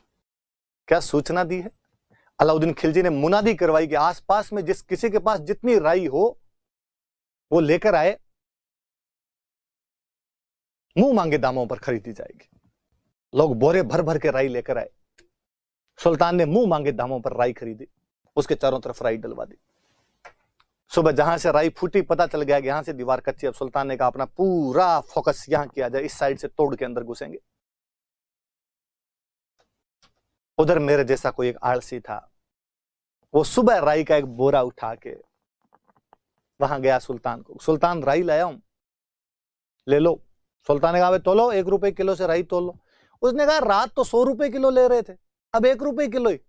क्या सूचना दी है। अलाउद्दीन खिलजी ने मुनादी करवाई कि आसपास में जिस किसी के पास जितनी राई हो वो लेकर आए, मुंह मांगे दामों पर खरीदी जाएगी। लोग बोरे भर भर के राई लेकर आए। सुल्तान ने मुंह मांगे दामों पर राई खरीदी, उसके चारों तरफ राई डलवा दी। सुबह जहां से राई फूटी पता चल गया कि यहां से दीवार कच्ची। अब सुल्तान ने कहा अपना पूरा फोकस यहां किया जाए, इस साइड से तोड़ के अंदर घुसेंगे। उधर मेरे जैसा कोई एक आलसी था, वो सुबह राई का एक बोरा उठा के वहां गया सुल्तान को, सुल्तान राई लाया हूं, ले लो। सुल्तान ने कहा तोलो, 1 रुपए किलो से राई तोलो। उसने कहा रात तो 100 रुपए किलो ले रहे थे, अब 1 रुपए किलो ही।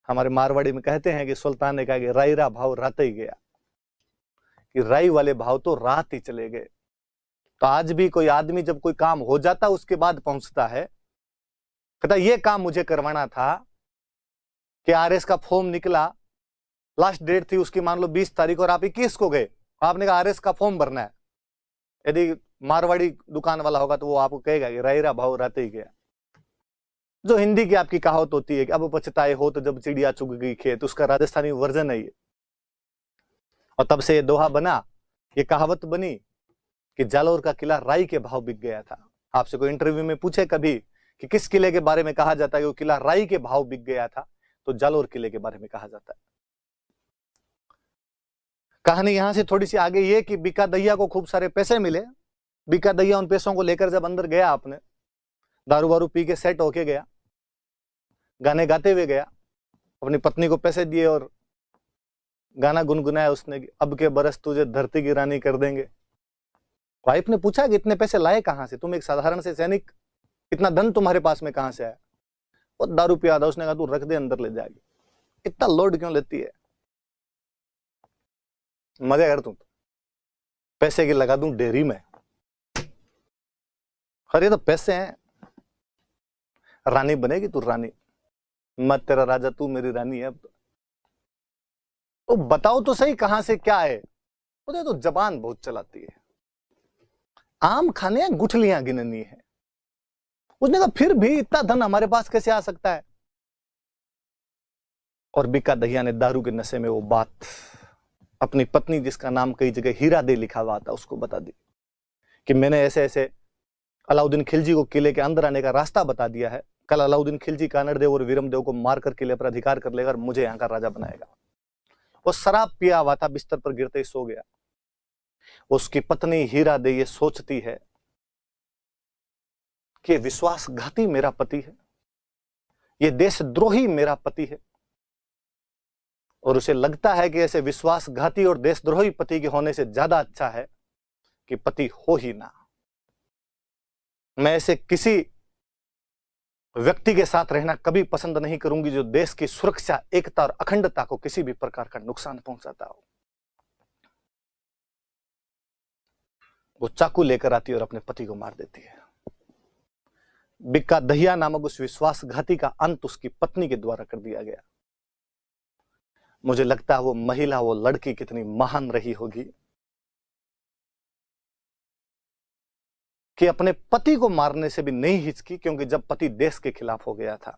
हमारे मारवाड़ी में कहते हैं कि सुल्तान ने कहा कि राई रा भाव रात ही गया, कि राई वाले भाव तो रात ही चले गए। तो आज भी कोई आदमी जब कोई काम हो जाता उसके बाद पहुंचता है, कहता ये काम मुझे करवाना था, कि आरएस का फॉर्म निकला, लास्ट डेट थी उसकी मान लो 20 तारीख और आप 21 को गए, आपने कहा आरएस का फॉर्म भरना है। यदि मारवाड़ी दुकान वाला होगा तो वो आपको कहेगा कि रायरा भाव राते ही गया। जो हिंदी की आपकी कहावत होती है कि अब पछताए हो तो जब चिड़िया चुग गई खेत, उसका राजस्थानी वर्जन है ये। और तब से ये दोहा बना, ये कहावत बनी कि जालौर का किला राई के भाव बिक गया था। आपसे कोई इंटरव्यू में पूछे कभी कि किस किले के बारे में कहा जाता है कि वो किला राई के भाव बिक गया था, तो जालौर किले के बारे में कहा जाता है। कहानी यहां से थोड़ी सी आगे ये कि बीका दैया को खूब सारे पैसे मिले। बीका दैया उन पैसों को लेकर जब अंदर गया, आपने दारू वारू पी के सेट होके गया, गाने गाते हुए गया, अपनी पत्नी को पैसे दिए और गाना गुनगुनाया उसने कि अब के बरस तुझे धरती की रानी कर देंगे। वाइफ ने पूछा कि इतने पैसे लाए कहां से, तुम एक साधारण से सैनिक, इतना धन तुम्हारे पास में कहां से आया? वो दारू पिया था, उसने कहा तू रख दे, अंदर ले जाएगी, इतना लोड क्यों लेती है, मजे कर तू, पैसे की लगा दूं डेयरी में। अरे तो पैसे हैं, रानी बनेगी तू रानी, मत तेरा राजा तू मेरी रानी है। अब तो बताओ तो सही कहां से क्या है। बोले तो जबान बहुत चलाती है, आम खाने हैं, गुठलियां गिननी है। उसने कहा फिर भी इतना धन हमारे पास कैसे आ सकता है? और बीका दहिया ने दारू के नशे में वो बात अपनी पत्नी, जिसका नाम कई जगह हीरा दे लिखा हुआ था, उसको बता दी कि मैंने ऐसे ऐसे अलाउद्दीन खिलजी को किले के अंदर आने का रास्ता बता दिया है। कल अलाउद्दीन खिलजी कानड़देव और वीरमदेव को मारकर किले पर अधिकार कर लेगा और मुझे यहां का राजा बनाएगा। वो शराब पिया हुआ था, बिस्तर पर गिरते ही सो गया। उसकी पत्नी हीरा दे ये सोचती है कि विश्वासघाती मेरा पति है, ये देशद्रोही मेरा पति है, और उसे लगता है कि ऐसे विश्वासघाती और देशद्रोही पति के होने से ज्यादा अच्छा है कि पति हो ही ना। मैं ऐसे किसी व्यक्ति के साथ रहना कभी पसंद नहीं करूंगी जो देश की सुरक्षा, एकता और अखंडता को किसी भी प्रकार का नुकसान पहुंचाता हो। वो चाकू लेकर आती है और अपने पति को मार देती है। बीका दहिया नामक उस विश्वासघाती का अंत उसकी पत्नी के द्वारा कर दिया गया। मुझे लगता है वो महिला, वो लड़की कितनी महान रही होगी कि अपने पति को मारने से भी नहीं हिचकी, क्योंकि जब पति देश के खिलाफ हो गया था।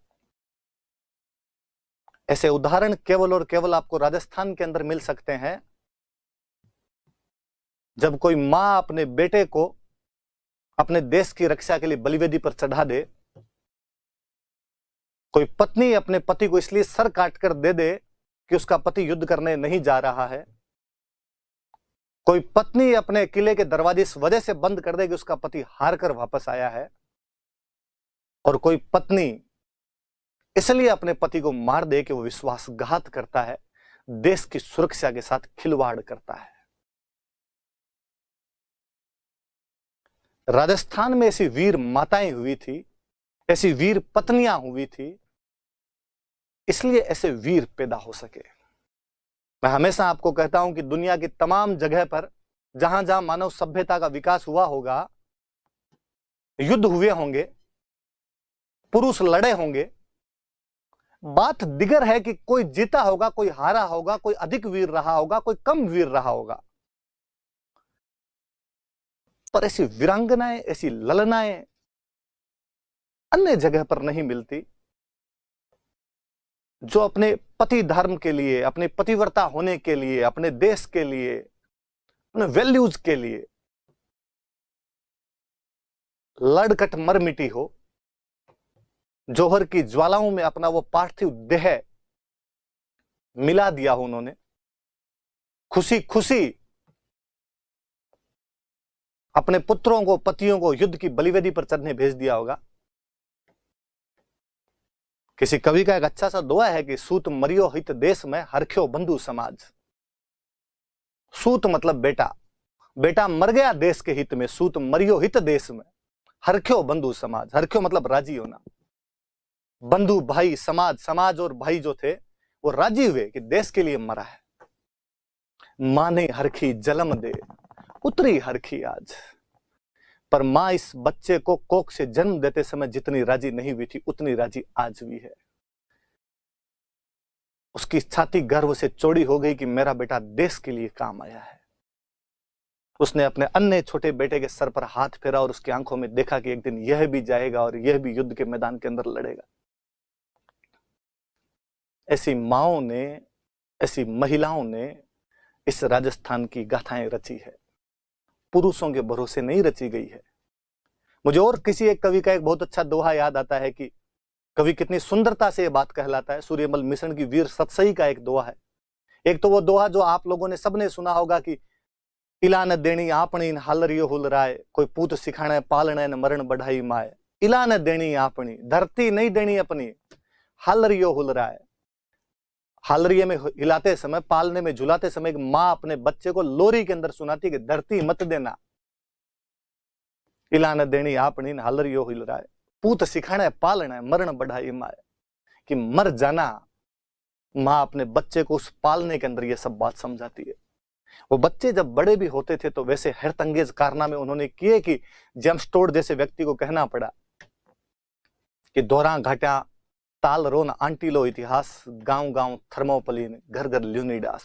ऐसे उदाहरण केवल और केवल आपको राजस्थान के अंदर मिल सकते हैं, जब कोई मां अपने बेटे को अपने देश की रक्षा के लिए बलिवेदी पर चढ़ा दे, कोई पत्नी अपने पति को इसलिए सर काट कर दे दे कि उसका पति युद्ध करने नहीं जा रहा है, कोई पत्नी अपने किले के दरवाजे इस वजह से बंद कर दे कि उसका पति हार कर वापस आया है, और कोई पत्नी इसलिए अपने पति को मार दे कि वो विश्वासघात करता है, देश की सुरक्षा के साथ खिलवाड़ करता है। राजस्थान में ऐसी वीर माताएं हुई थी, ऐसी वीर पत्नियां हुई थी, इसलिए ऐसे वीर पैदा हो सके। मैं हमेशा आपको कहता हूं कि दुनिया की तमाम जगह पर जहां जहां मानव सभ्यता का विकास हुआ होगा, युद्ध हुए होंगे, पुरुष लड़े होंगे, बात दिगर है कि कोई जीता होगा, कोई हारा होगा, कोई अधिक वीर रहा होगा, कोई कम वीर रहा होगा, पर ऐसी वीरांगनाएं, ऐसी ललनाएं अन्य जगह पर नहीं मिलती, जो अपने पति धर्म के लिए, अपने पतिव्रता होने के लिए, अपने देश के लिए, अपने वैल्यूज के लिए लड़कट मर मिटी हो, जौहर की ज्वालाओं में अपना वो पार्थिव देह मिला दिया हो उन्होंने, खुशी खुशी अपने पुत्रों को, पतियों को युद्ध की बलिवेदी पर चढ़ने भेज दिया होगा। किसी कवि का एक अच्छा सा दोहा है कि सूत मरियो हित देश में हरख्यो बंधु समाज। सूत मतलब बेटा, बेटा मर गया देश के हित में, सूत मरियो हित देश में, हरख्यो बंधु समाज। हरख्यो मतलब राजी होना, बंधु भाई, समाज, समाज और भाई जो थे वो राजी हुए कि देश के लिए मरा है। मां ने हरखी जलम दे, उतरी हरखी आज। पर मां इस बच्चे को कोख से जन्म देते समय जितनी राजी नहीं हुई थी, उतनी राजी आज भी है। उसकी छाती गर्व से चौड़ी हो गई कि मेरा बेटा देश के लिए काम आया है। उसने अपने अन्य छोटे बेटे के सर पर हाथ फेरा और उसकी आंखों में देखा कि एक दिन यह भी जाएगा और यह भी युद्ध के मैदान के अंदर लड़ेगा। ऐसी माओं ने, ऐसी महिलाओं ने इस राजस्थान की गाथाएं रची है, पुरुषों के भरोसे नहीं रची गई है। मुझे और किसी एक कवि का एक बहुत अच्छा दोहा याद आता है कि कवि कितनी सुंदरता से यह बात कहलाता है। सूर्यमल मिशन की वीर सतसई का एक दोहा है। एक तो वो दोहा जो आप लोगों ने सबने सुना होगा कि इला न देनी आपनी हालरियो हुल राय, कोई पूत सिखाने पालने न मरण बढ़ाई माए। इला न देनी आपनी, धरती नहीं देनी अपनी, हालरियो हुल राय। हालरिये में हिलाते समय, पालने में झुलाते समय एक मां अपने बच्चे को लोरी के अंदर सुनाती कि धरती मत देना। इला न देनी आपनी हालरियो हुल राय, पूत सिखाने पालना मरण बढ़ाई माए। कि मर जाना, मां अपने बच्चे को उस पालने के अंदर यह सब बात समझाती है। वो बच्चे जब बड़े भी होते थे तो वैसे हैरतअंगेज कारनामे उन्होंने किए कि जेम्स टोड जैसे व्यक्ति को कहना पड़ा कि दोरा घाटा ताल रोन आंटी लो इतिहास, गांव गांव थर्मोपलीन, घर घर ल्यूनिडास।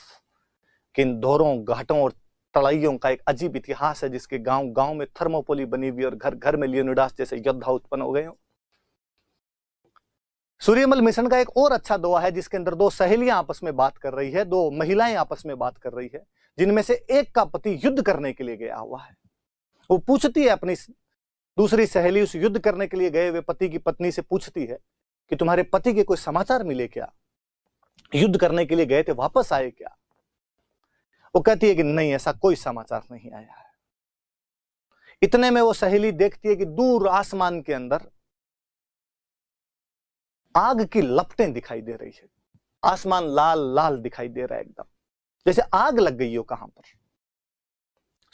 कि इन दोरों घाटों और तराइयों का एक अजीब इतिहास है जिसके गांव गांव में थर्मोपोली बनी हुई और घर घर में लियोनिडास जैसे योद्धा उत्पन्न हो गए हो। सूर्यमल मिशन का एक और अच्छा दोहा है जिसके अंदर दो सहेलियां आपस में बात कर रही है, दो महिलाएं आपस में बात कर रही है, जिनमें से एक का पति युद्ध करने के लिए गया हुआ है। वो पूछती है अपनी दूसरी सहेली, उस युद्ध करने के लिए गए हुए पति की पत्नी से पूछती है कि तुम्हारे पति के कोई समाचार मिले क्या, युद्ध करने के लिए गए थे, वापस आए क्या? वो कहती है कि नहीं, ऐसा कोई समाचार नहीं आया है। इतने में वो सहेली देखती है कि दूर आसमान के अंदर आग की लपटें दिखाई दे रही है। आसमान लाल लाल दिखाई दे रहा है, एकदम जैसे आग लग गई हो कहां पर।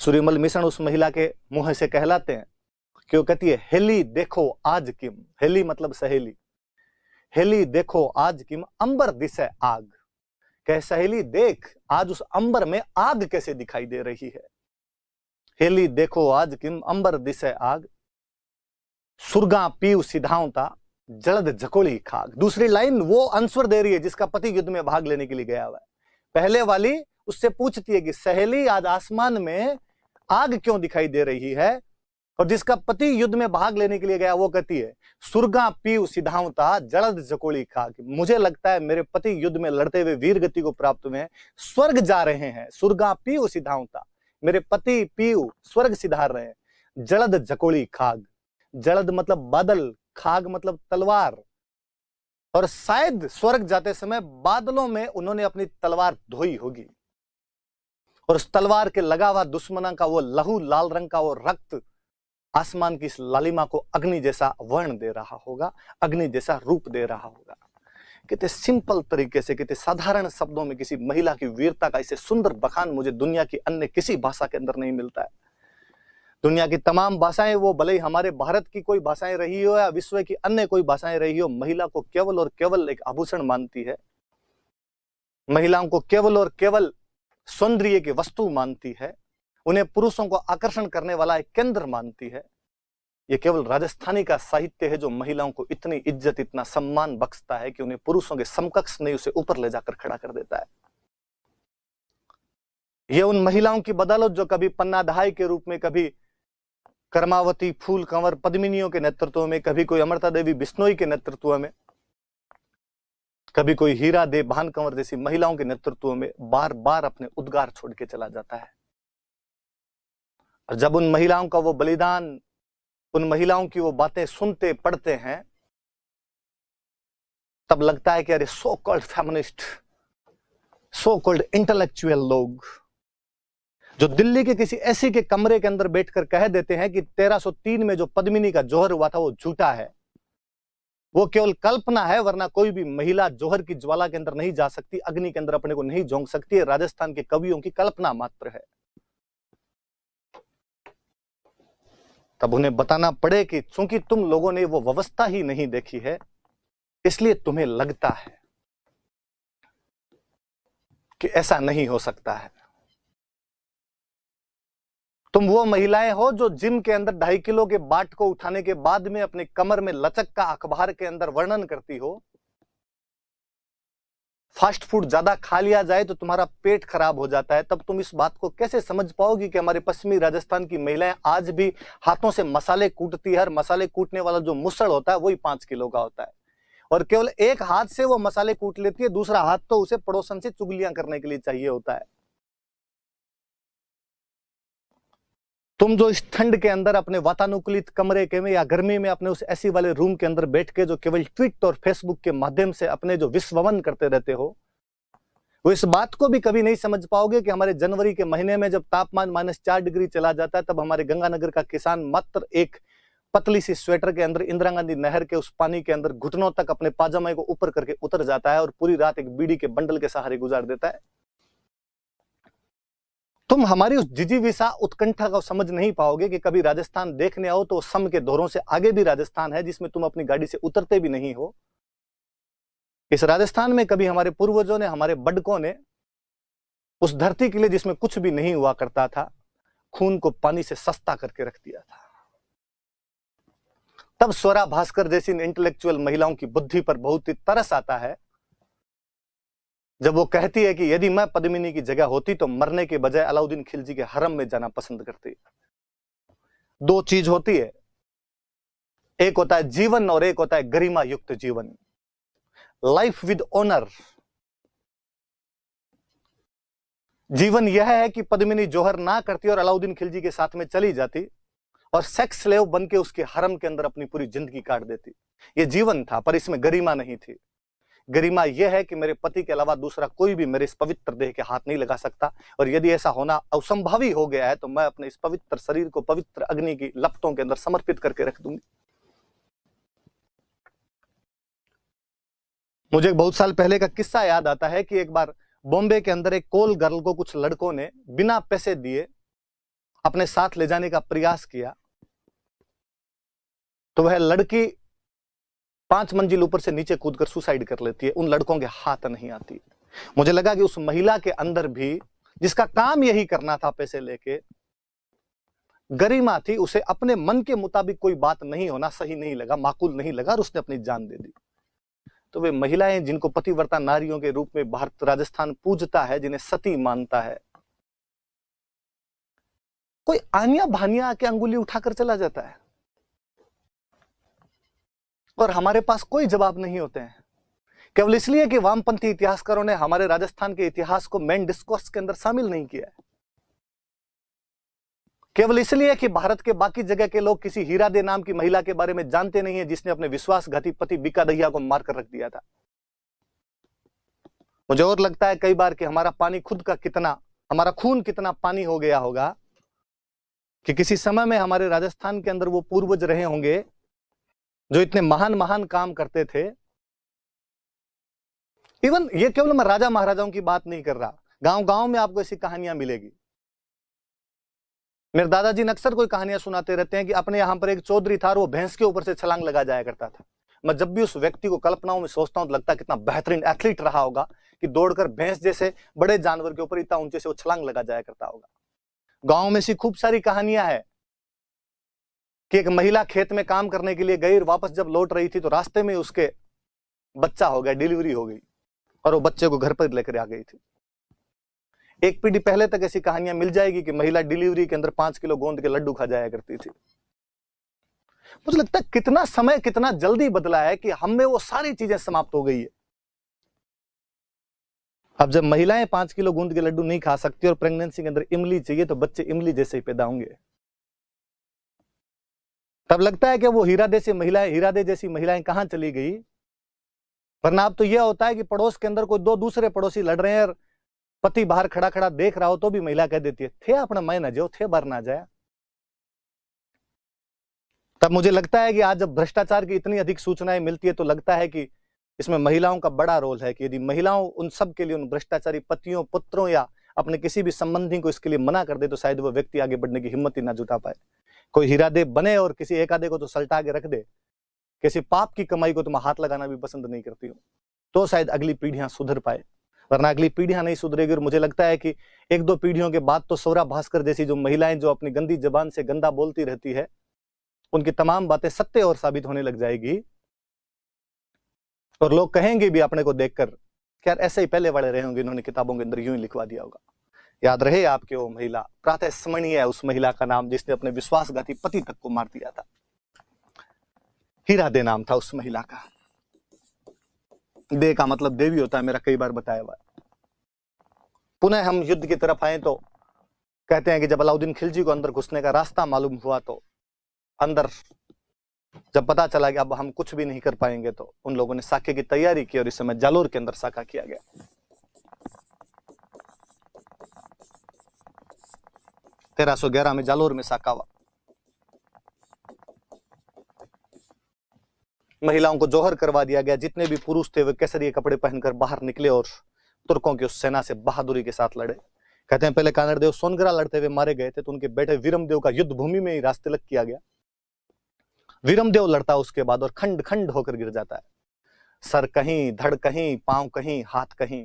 सूर्यमल मिशन उस महिला के मुंह से कहलाते हैं कि वो कहती है, हेली देखो आज किम। हेली मतलब सहेली। हेली देखो आज किम अंबर दिसे आग। कह सहेली देख आज उस अंबर में आग कैसे दिखाई दे रही है। हेली देखो आज किम अंबर दिसे आग, सुरगा पीव सिधावता जलद जकोली खाग। दूसरी लाइन वो आंसर दे रही है जिसका पति युद्ध में भाग लेने के लिए गया हुआ है। पहले वाली उससे पूछती है कि सहेली आज आसमान में आग क्यों दिखाई दे रही है, और जिसका पति युद्ध में भाग लेने के लिए गया वो कहती है सुरगा पीव सिधावता जलद जकोली खाग। मुझे लगता है मेरे पति युद्ध में लड़ते हुए वीर गति को प्राप्त हुए हैं, स्वर्ग जा रहे हैं। सुरगा पीव सिधावता, मेरे पति पीव स्वर्ग सिधार रहे हैं। जलद जकोली खाग, जलद मतलब बादल, खाग मतलब तलवार, और शायद स्वर्ग जाते समय बादलों में उन्होंने अपनी तलवार धोई होगी और उस तलवार के लगा हुआ दुश्मना का वो लहू लाल रंग का वो रक्त आसमान की इस लालिमा को अग्नि जैसा वर्ण दे रहा होगा, अग्नि जैसा रूप दे रहा होगा। कितने सिंपल तरीके से, कितने साधारण शब्दों में किसी महिला की वीरता का इसे सुंदर बखान मुझे दुनिया की अन्य किसी भाषा के अंदर नहीं मिलता है। दुनिया की तमाम भाषाएं, वो भले ही हमारे भारत की कोई भाषाएं रही हो या विश्व की अन्य कोई भाषाएं रही हो, महिला को केवल और केवल एक आभूषण मानती है, महिलाओं को केवल और केवल सौंदर्य की वस्तु मानती है, उन्हें पुरुषों को आकर्षण करने वाला एक केंद्र मानती है। यह केवल राजस्थानी का साहित्य है जो महिलाओं को इतनी इज्जत, इतना सम्मान बख्शता है कि उन्हें पुरुषों के समकक्ष नहीं, उसे ऊपर ले जाकर खड़ा कर देता है। यह उन महिलाओं की बदौलत जो कभी पन्नाधाय के रूप में, कभी कर्मावती, फूल कंवर, पद्मिनियों के नेतृत्व में, कभी कोई अमृता देवी बिश्नोई के नेतृत्व में, कभी कोई हीरा दे भान कंवर जैसी महिलाओं के नेतृत्व में बार बार अपने उद्गार छोड़ के चला जाता है। और जब उन महिलाओं का वो बलिदान, उन महिलाओं की वो बातें सुनते पढ़ते हैं, तब लगता है कि अरे so called feminist, so called intellectual लोग जो दिल्ली के किसी ऐसी के कमरे के अंदर बैठकर कह देते हैं कि 1303 में जो पद्मिनी का जौहर हुआ था वो झूठा है, वो केवल कल्पना है, वरना कोई भी महिला जोहर की ज्वाला के अंदर नहीं जा सकती, अग्नि के अंदर अपने को नहीं झोंक सकती है। राजस्थान के कवियों की कल्पना मात्र है। तब उन्हें बताना पड़े कि चूंकि तुम लोगों ने वो व्यवस्था ही नहीं देखी है, इसलिए तुम्हें लगता है कि ऐसा नहीं हो सकता है। तुम वो महिलाएं हो जो जिम के अंदर 2.5 किलो के बाट को उठाने के बाद में अपने कमर में लचक का अखबार के अंदर वर्णन करती हो। फास्ट फूड ज्यादा खा लिया जाए तो तुम्हारा पेट खराब हो जाता है, तब तुम इस बात को कैसे समझ पाओगी कि हमारे पश्चिमी राजस्थान की महिलाएं आज भी हाथों से मसाले कूटती है। मसाले कूटने वाला जो मुसड़ होता है वही 5 किलो का होता है, और केवल एक हाथ से वो मसाले कूट लेती है, दूसरा हाथ तो उसे पड़ोसन से चुगलियां करने के लिए चाहिए होता है। तुम जो इस ठंड के अंदर अपने वातानुकूलित कमरे के में या गर्मी में अपने उस एसी वाले रूम के अंदर बैठ के जो केवल ट्वीट और फेसबुक के माध्यम से अपने जो विश्ववन करते रहते हो, वो इस बात को भी कभी नहीं समझ पाओगे कि हमारे जनवरी के महीने में जब तापमान -4 डिग्री चला जाता है, तब हमारे गंगानगर का किसान मात्र एक पतली सी स्वेटर के अंदर इंदिरा गांधी नहर के उस पानी के अंदर घुटनों तक अपने पाजामे को ऊपर करके उतर जाता है और पूरी रात एक बीड़ी के बंडल के सहारे गुजार देता है। तुम हमारी उस जिजीविषा उत्कंठा को समझ नहीं पाओगे कि कभी राजस्थान देखने आओ तो सम के दौरों से आगे भी राजस्थान है, जिसमें तुम अपनी गाड़ी से उतरते भी नहीं हो। इस राजस्थान में कभी हमारे पूर्वजों ने, हमारे बड़कों ने उस धरती के लिए जिसमें कुछ भी नहीं हुआ करता था, खून को पानी से सस्ता करके रख दिया था। तब स्वरा भास्कर जैसी इंटेलेक्चुअल महिलाओं की बुद्धि पर बहुत ही तरस आता है, जब वो कहती है कि यदि मैं पद्मिनी की जगह होती तो मरने के बजाय अलाउद्दीन खिलजी के हरम में जाना पसंद करती। दो चीज होती है, एक होता है जीवन और एक होता है गरिमा युक्त जीवन, लाइफ विद ऑनर। जीवन यह है कि पद्मिनी जौहर ना करती और अलाउद्दीन खिलजी के साथ में चली जाती और सेक्स स्लेव बन के उसके हरम के अंदर अपनी पूरी जिंदगी काट देती। यह जीवन था, पर इसमें गरिमा नहीं थी। गरिमा यह है कि मेरे पति के अलावा दूसरा कोई भी मेरे इस पवित्र देह के हाथ नहीं लगा सकता, और यदि ऐसा होना असंभवी हो गया है तो मैं अपने इस पवित्र शरीर को पवित्र अग्नि की लपटों के अंदर समर्पित करके रख दूंगी। मुझे बहुत साल पहले का किस्सा याद आता है कि एक बार बॉम्बे के अंदर एक कोल गर्ल को कुछ लड़कों ने बिना पैसे दिए अपने साथ ले जाने का प्रयास किया, तो वह लड़की 5 मंजिल ऊपर से नीचे कूदकर सुसाइड कर लेती है। उन लड़कों के हाथ नहीं आती। मुझे लगा कि उस महिला के अंदर भी, जिसका काम यही करना था पैसे लेके, गरिमा थी। उसे अपने मन के मुताबिक कोई बात नहीं होना सही नहीं लगा, माकूल नहीं लगा, और उसने अपनी जान दे दी। तो वे महिलाएं जिनको पतिव्रता नारियों के रूप में भारत राजस्थान पूजता है, जिन्हें सती मानता है, कोई आनिया भानिया आके अंगुली उठाकर चला जाता है और हमारे पास कोई जवाब नहीं होते हैं, केवल इसलिए कि वामपंथी इतिहासकारों ने हमारे राजस्थान के इतिहास को मेन डिस्कोर्स के अंदर शामिल नहीं किया है, केवल इसलिए कि भारत के बाकी जगह के लोग किसी हीरा दे नाम की महिला के बारे में जानते नहीं है, जिसने अपने विश्वासघाती पति बीका दहिया को मारकर रख दिया था। मुझे और लगता है कई बार कि हमारा पानी खुद का कितना, हमारा खून कितना पानी हो गया होगा कि किसी समय में हमारे राजस्थान के अंदर वो पूर्वज रहे होंगे जो इतने महान महान काम करते थे। इवन ये केवल मैं राजा महाराजाओं की बात नहीं कर रहा, गांव गांव में आपको ऐसी कहानियां मिलेगी। मेरे दादाजी ने अक्सर कोई कहानियां सुनाते रहते हैं कि अपने यहां पर एक चौधरी था और वो भैंस के ऊपर से छलांग लगा जाया करता था। मैं जब भी उस व्यक्ति को कल्पनाओं में सोचता हूं तो लगता है कितना बेहतरीन एथलीट रहा होगा कि दौड़कर भैंस जैसे बड़े जानवर के ऊपर इतना ऊंचे से वो छलांग लगा जाया करता होगा। गांव में ऐसी खूब सारी कहानियां हैं कि एक महिला खेत में काम करने के लिए गई और वापस जब लौट रही थी तो रास्ते में उसके बच्चा हो गया, डिलीवरी हो गई और वो बच्चे को घर पर लेकर आ गई थी। एक पीढ़ी पहले तक ऐसी कहानियां मिल जाएगी कि महिला डिलीवरी के अंदर 5 किलो गोंद के लड्डू खा जाया करती थी। मुझे लगता है कितना समय कितना जल्दी बदला है कि हम में वो सारी चीजें समाप्त हो गई है। अब जब महिलाएं 5 किलो गोंद के लड्डू नहीं खा सकती और प्रेगनेंसी के अंदर इमली चाहिए तो बच्चे इमली जैसे ही पैदा होंगे, तब लगता है कि वो हीरादे जैसी महिलाएं कहां चली गई। वरना अब तो यह होता है कि पड़ोस के अंदर कोई दो दूसरे पड़ोसी लड़ रहे हैं, पति बाहर खड़ा खड़ा देख रहा हो तो भी महिला कह देती है थे अपना मैं ना जाओ, थे बाहर ना जाए। तब मुझे लगता है कि आज जब भ्रष्टाचार की इतनी अधिक सूचनाएं मिलती है तो लगता है कि इसमें महिलाओं का बड़ा रोल है, कि यदि महिलाओं उन सब के लिए, उन भ्रष्टाचारी पतियों, पुत्रों या अपने किसी भी संबंधी को इसके लिए मना कर दे तो शायद वो व्यक्ति आगे बढ़ने की हिम्मत ही ना जुटा पाए। कोई हीरादेव बने और किसी एक आधे को तो सल्टा के रख दे, किसी पाप की कमाई को तुम हाथ लगाना भी पसंद नहीं करती हो, तो शायद अगली पीढ़ियां सुधर पाए, वरना अगली पीढ़ियां नहीं सुधरेगी। और मुझे लगता है कि एक दो पीढ़ियों के बाद तो सौरा भास्कर जैसी जो महिलाएं जो अपनी गंदी जबान से गंदा बोलती रहती है, उनकी तमाम बातें सत्य और साबित होने लग जाएगी, और लोग कहेंगे भी अपने को देखकर कि यार ऐसे ही पहले वाले रहे होंगे, इन्होंने किताबों के अंदर यूं ही लिखवा दिया होगा। याद रहे आपके वो महिला, प्रातः स्मरणीय है उस महिला का नाम जिसने अपने विश्वासघाती पति तक को मार दिया था। हीरा दे नाम था उस महिला का। दे का मतलब देवी होता है, मेरा कई बार बताया हुआ। पुनः हम युद्ध की तरफ आए तो कहते हैं कि जब अलाउद्दीन खिलजी को अंदर घुसने का रास्ता मालूम हुआ तो अंदर जब पता चला कि अब हम कुछ भी नहीं कर पाएंगे तो उन लोगों ने साके की तैयारी की और इस समय जालोर के अंदर साका किया गया। 1311 में जालोर में साका हुआ। महिलाओं को जोहर करवा दिया गया। जितने भी पुरुष थे वे केसरिए कपड़े पहनकर बाहर निकले और तुर्कों की उस सेना से बहादुरी के साथ लड़े। कहते हैं पहले कानरदेव सोनगरा लड़ते हुए मारे गए थे तो उनके बेटे वीरमदेव का युद्ध भूमि में ही रास्ते लग किया गया। वीरमदेव लड़ता उसके बाद और खंड खंड होकर गिर जाता है, सर कहीं, धड़ कहीं, पांव कहीं, हाथ कहीं।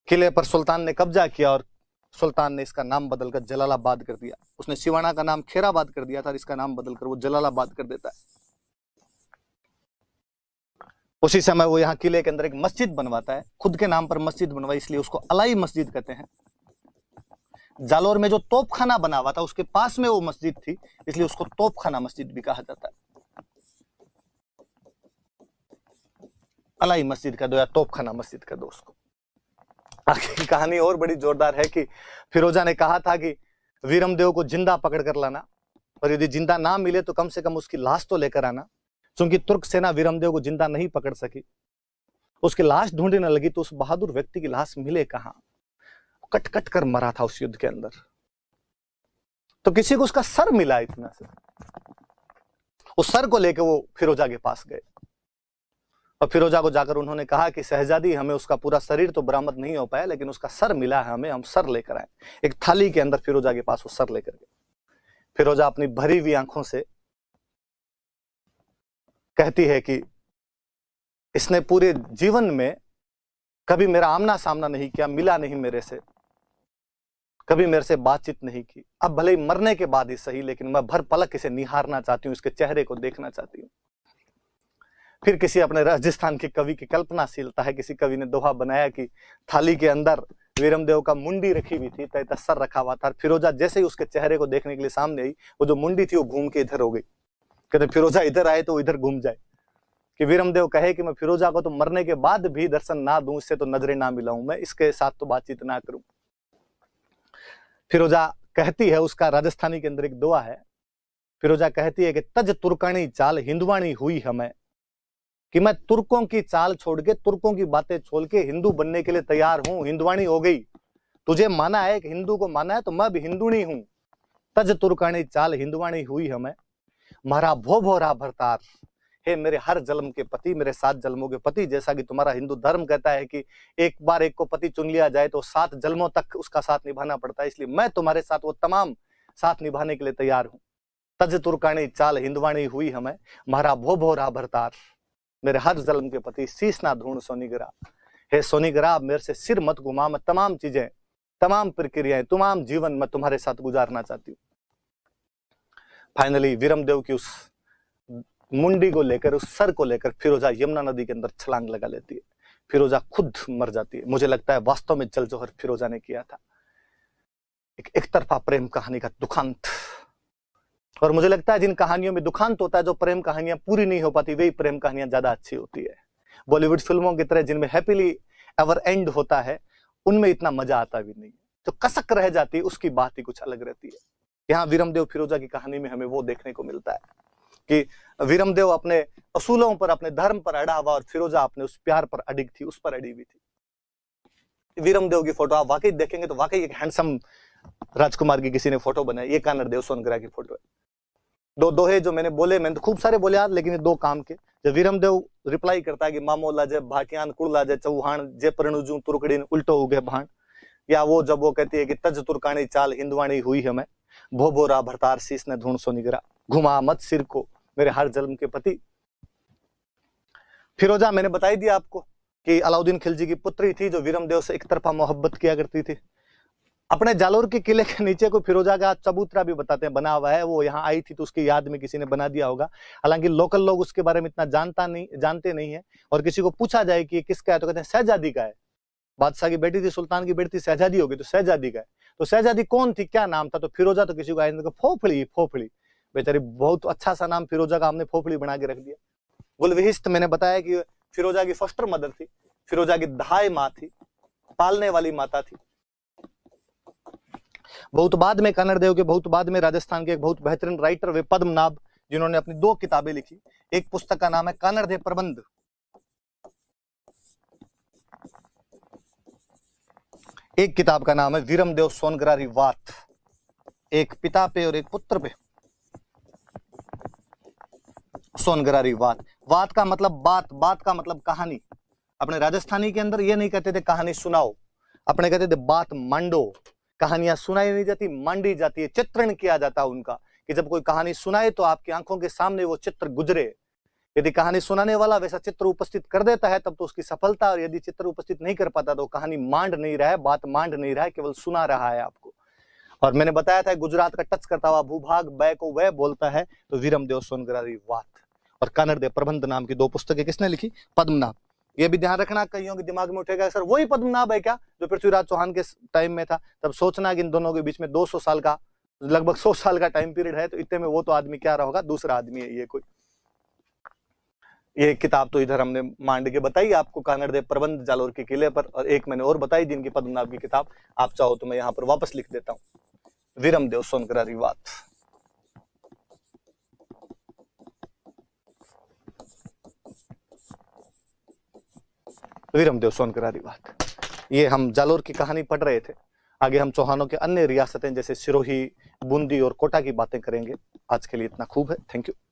किले पर सुल्तान ने कब्जा किया और सुल्तान ने इसका नाम बदलकर जलालाबाद कर दिया। उसने सिवाना का नाम खेराबाद कर दिया था और इसका नाम बदलकर वो जलालाबाद कर देता है। उसी समय वो यहाँ किले के अंदर एक मस्जिद बनवाता है, खुद के नाम पर मस्जिद बनवाई, इसलिए उसको अलाई मस्जिद कहते हैं। जालोर में जो तोपखाना बना हुआ था उसके पास में वो मस्जिद थी, इसलिए उसको तोपखाना मस्जिद भी कहा जाता है। अलाई मस्जिद का दो या तोपखाना मस्जिद का दो उसको। आगे की कहानी और बड़ी जोरदार है कि फिरोजा ने कहा था कि वीरमदेव को जिंदा पकड़ कर लाना, और यदि जिंदा ना मिले तो कम से कम उसकी लाश तो लेकर आना। क्योंकि तुर्क सेना वीरमदेव को जिंदा नहीं पकड़ सकी, उसकी लाश ढूंढने लगी तो उस बहादुर व्यक्ति की लाश मिले कहां? कट कट कर मरा था उस युद्ध के अंदर। तो किसी को उसका सर मिला इतना से, उस सर को लेकर वो फिरोजा के पास गए और फिरोजा को जाकर उन्होंने कहा कि शहजादी, हमें उसका पूरा शरीर तो बरामद नहीं हो पाया लेकिन उसका सर मिला है हमें, हम सर लेकर आए। एक थाली के अंदर फिरोजा के पास वो सर लेकर गए। फिरोजा अपनी भरी हुई आंखों से कहती है कि इसने पूरे जीवन में कभी मेरा आमना सामना नहीं किया, मिला नहीं मेरे से, कभी मेरे से बातचीत नहीं की। अब भले ही मरने के बाद ही सही, लेकिन मैं भर पलक इसे निहारना चाहती हूँ, इसके चेहरे को देखना चाहती हूँ। फिर किसी अपने राजस्थान के कवि की कल्पनाशीलता है, किसी कवि ने दोहा बनाया कि थाली के अंदर वीरमदेव का मुंडी रखी हुई थी, तय सर रखा हुआ था। फिरोजा जैसे ही उसके चेहरे को देखने के लिए सामने आई, वो जो मुंडी थी वो घूम के इधर हो गई। कहते फिरोजा इधर आए तो इधर घूम जाए, कि वीरमदेव कहे कि मैं फिरोजा को तो मरने के बाद भी दर्शन ना दूं, इससे तो नजरें ना मिलाऊं, मैं इसके साथ तो बातचीत ना करूं। फिरोजा कहती है, उसका राजस्थानी के अंदर एक दुआ है, फिरोजा कहती है कि तज तुर्कानी चाल हिंदुवाणी हुई हमें, कि मैं तुर्कों की चाल छोड़ के, तुर्कों की बातें छोड़ के हिंदू बनने के लिए तैयार हूं, हिंदुवाणी हो गई। तुझे माना है कि हिंदू को माना है तो मैं भी हिंदुणी हूं। तज तुर्कानी चाल हिंदुवाणी हुई हमें, मारा भो भोरा भरतार, हे मेरे हर जन्म के पति, मेरे 7 जन्मों के पति। जैसा कि तुम्हारा हिंदू धर्म कहता है कि एक बार एक को पति चुन लिया जाए तो 7 जन्मों तक उसका साथ निभाना पड़ता है, इसलिए मैं तुम्हारे साथ वो तमाम साथ निभाने के लिए तैयार हूं। तज तुर्कानी चाल हिंदवाणी हुई हमें, मारा भो भोरा भरतार, मेरे हर जन्म के पति, शीश ना धूण सोनीगरा। हे सोनीगरा, मेरे से सिर मत घुमा, मैं तमाम चीजें, तमाम प्रक्रियाएं, तमाम जीवन मैं तुम्हारे साथ गुजारना चाहती हूँ। फाइनली वीरमदेव की उस मुंडी को लेकर, उस सर को लेकर फिरोजा यमुना नदी के अंदर छलांग लगा लेती है। फिरोजा खुद मर जाती है। मुझे लगता है वास्तव में जल जोहर फिरोजा ने किया था। एक तरफा प्रेम कहानी का दुखांत। और मुझे लगता है जिन कहानियों में दुखांत होता है, जो प्रेम कहानियां पूरी नहीं हो पाती, वही प्रेम कहानियां ज्यादा अच्छी होती है। बॉलीवुड फिल्मों की तरह जिनमें हैप्पीली एवर एंड होता है, उनमें इतना मजा आता भी नहीं है। जो कसक रह जाती है उसकी बात ही कुछ अलग रहती है। यहाँ वीरमदेव फिरोजा की कहानी में हमें वो देखने को मिलता है कि वीरमदेव अपने असूलों पर, अपने धर्म पर अड़ा हुआ और फिरोजा अपने उस प्यार पर अडिग थी, उस पर अड़ी हुई थी। वीरमदेव की फोटो आप वाकई देखेंगे तो वाकई एक हैंडसम राजकुमार की किसी ने फोटो बनाई। ये कानरदेव सोनगरा की फोटो है। दो दोहे जो मैंने बोले, मैंने तो खूब सारे बोले यार, लेकिन ये दो काम के। जब वीरमदेव रिप्लाई करता है कि मामोला जे भाटियान कुड़ला जे चौहान जे परनुजू तुरकड़ीन उल्टो उगे भाण, या वो जब वो कहती है कि तज तुर्कानी चाल हिंदवाणी हुई है मैं, भोबोरा भरतार शीस ने ढूंढ सो निगरा, घुमा मत सिर को मेरे हर जन्म के पति। फिरोजा मैंने बताई दिया आपको कि अलाउद्दीन खिलजी की पुत्री थी जो वीरमदेव से एक तरफा मोहब्बत किया करती थी। अपने जालोर के किले के नीचे कोई फिरोजा का चबूतरा भी बताते हैं बना हुआ है, वो यहाँ आई थी तो उसकी याद में किसी ने बना दिया होगा। हालांकि लोकल लोग उसके बारे में इतना जानते नहीं है, और किसी को पूछा जाए कि ये किसका है तो कहते हैं शहजादी का है। बादशाह की बेटी थी, सुल्तान की बेटी थी, शहजादी होगी तो शहजादी का है। तो शहजादी कौन थी, क्या नाम था? तो फिरोजा तो किसी को आया, फोफड़ी फोफड़ी, बेचारी बहुत अच्छा सा नाम फिरोजा का हमने फोफड़ी बना के रख दिया। गुलविहिस्त मैंने बताया कि फिरोजा की फॉस्टर मदर थी, फिरोजा की दहाई माँ थी, पालने वाली माता थी। बहुत बाद में कानड़देव के बहुत बाद में राजस्थान के एक बहुत बेहतरीन राइटर वे पद्मनाभ, जिन्होंने अपनी 2 किताबें लिखी। एक पुस्तक का नाम है कानड़देव प्रबंध, एक किताब का नाम है वीरमदेव सोनग्रारी वात, एक पिता पे और एक पुत्र पे सोनग्रारी वात। वात का मतलब बात, बात का मतलब कहानी। अपने राजस्थानी के अंदर ये नहीं कहते थे कहानी सुनाओ, अपने कहते थे बात मांडो। कहानियां सुनाई नहीं जाती, मांडी जाती है, चित्रण किया जाता है उनका, कि जब कोई कहानी सुनाए तो आपकी आंखों के सामने वो चित्र गुजरे। यदि कहानी सुनाने वाला वैसा चित्र उपस्थित कर देता है तब तो उसकी सफलता, और यदि चित्र उपस्थित नहीं कर पाता तो कहानी मांड नहीं रहा है, बात मांड नहीं रहा है, केवल सुना रहा है आपको। और मैंने बताया था गुजरात का टच करता हुआ भूभाग बै को वह बोलता है, तो वीरमदेव सोनग्रारी वात और कानड़देव प्रबंध नाम की 2 पुस्तकें किसने लिखी? पद्मनाभ। ये भी ध्यान रखना, कईयों के दिमाग में उठेगा सर वही पद्मनाभ है क्या जो पृथ्वीराज चौहान के टाइम में था? तब सोचना कि इन दोनों के बीच में 200 साल का, लगभग 100 साल का टाइम पीरियड है, तो इतने में वो तो आदमी क्या रहा होगा, दूसरा आदमी है ये कोई। ये किताब तो इधर हमने मांड के बताई आपको, कानड़देव प्रबंध जालोर के किले पर, और एक मैंने और बताई जिनकी पद्मनाभ की किताब, आप चाहो तो मैं यहाँ पर वापस लिख देता हूँ, वीरमदेव सोनग्रारी वात। वीरमदेव सोनग्रारी वात। ये हम जालोर की कहानी पढ़ रहे थे, आगे हम चौहानों के अन्य रियासतें जैसे सिरोही, बूंदी और कोटा की बातें करेंगे। आज के लिए इतना खूब है, थैंक यू।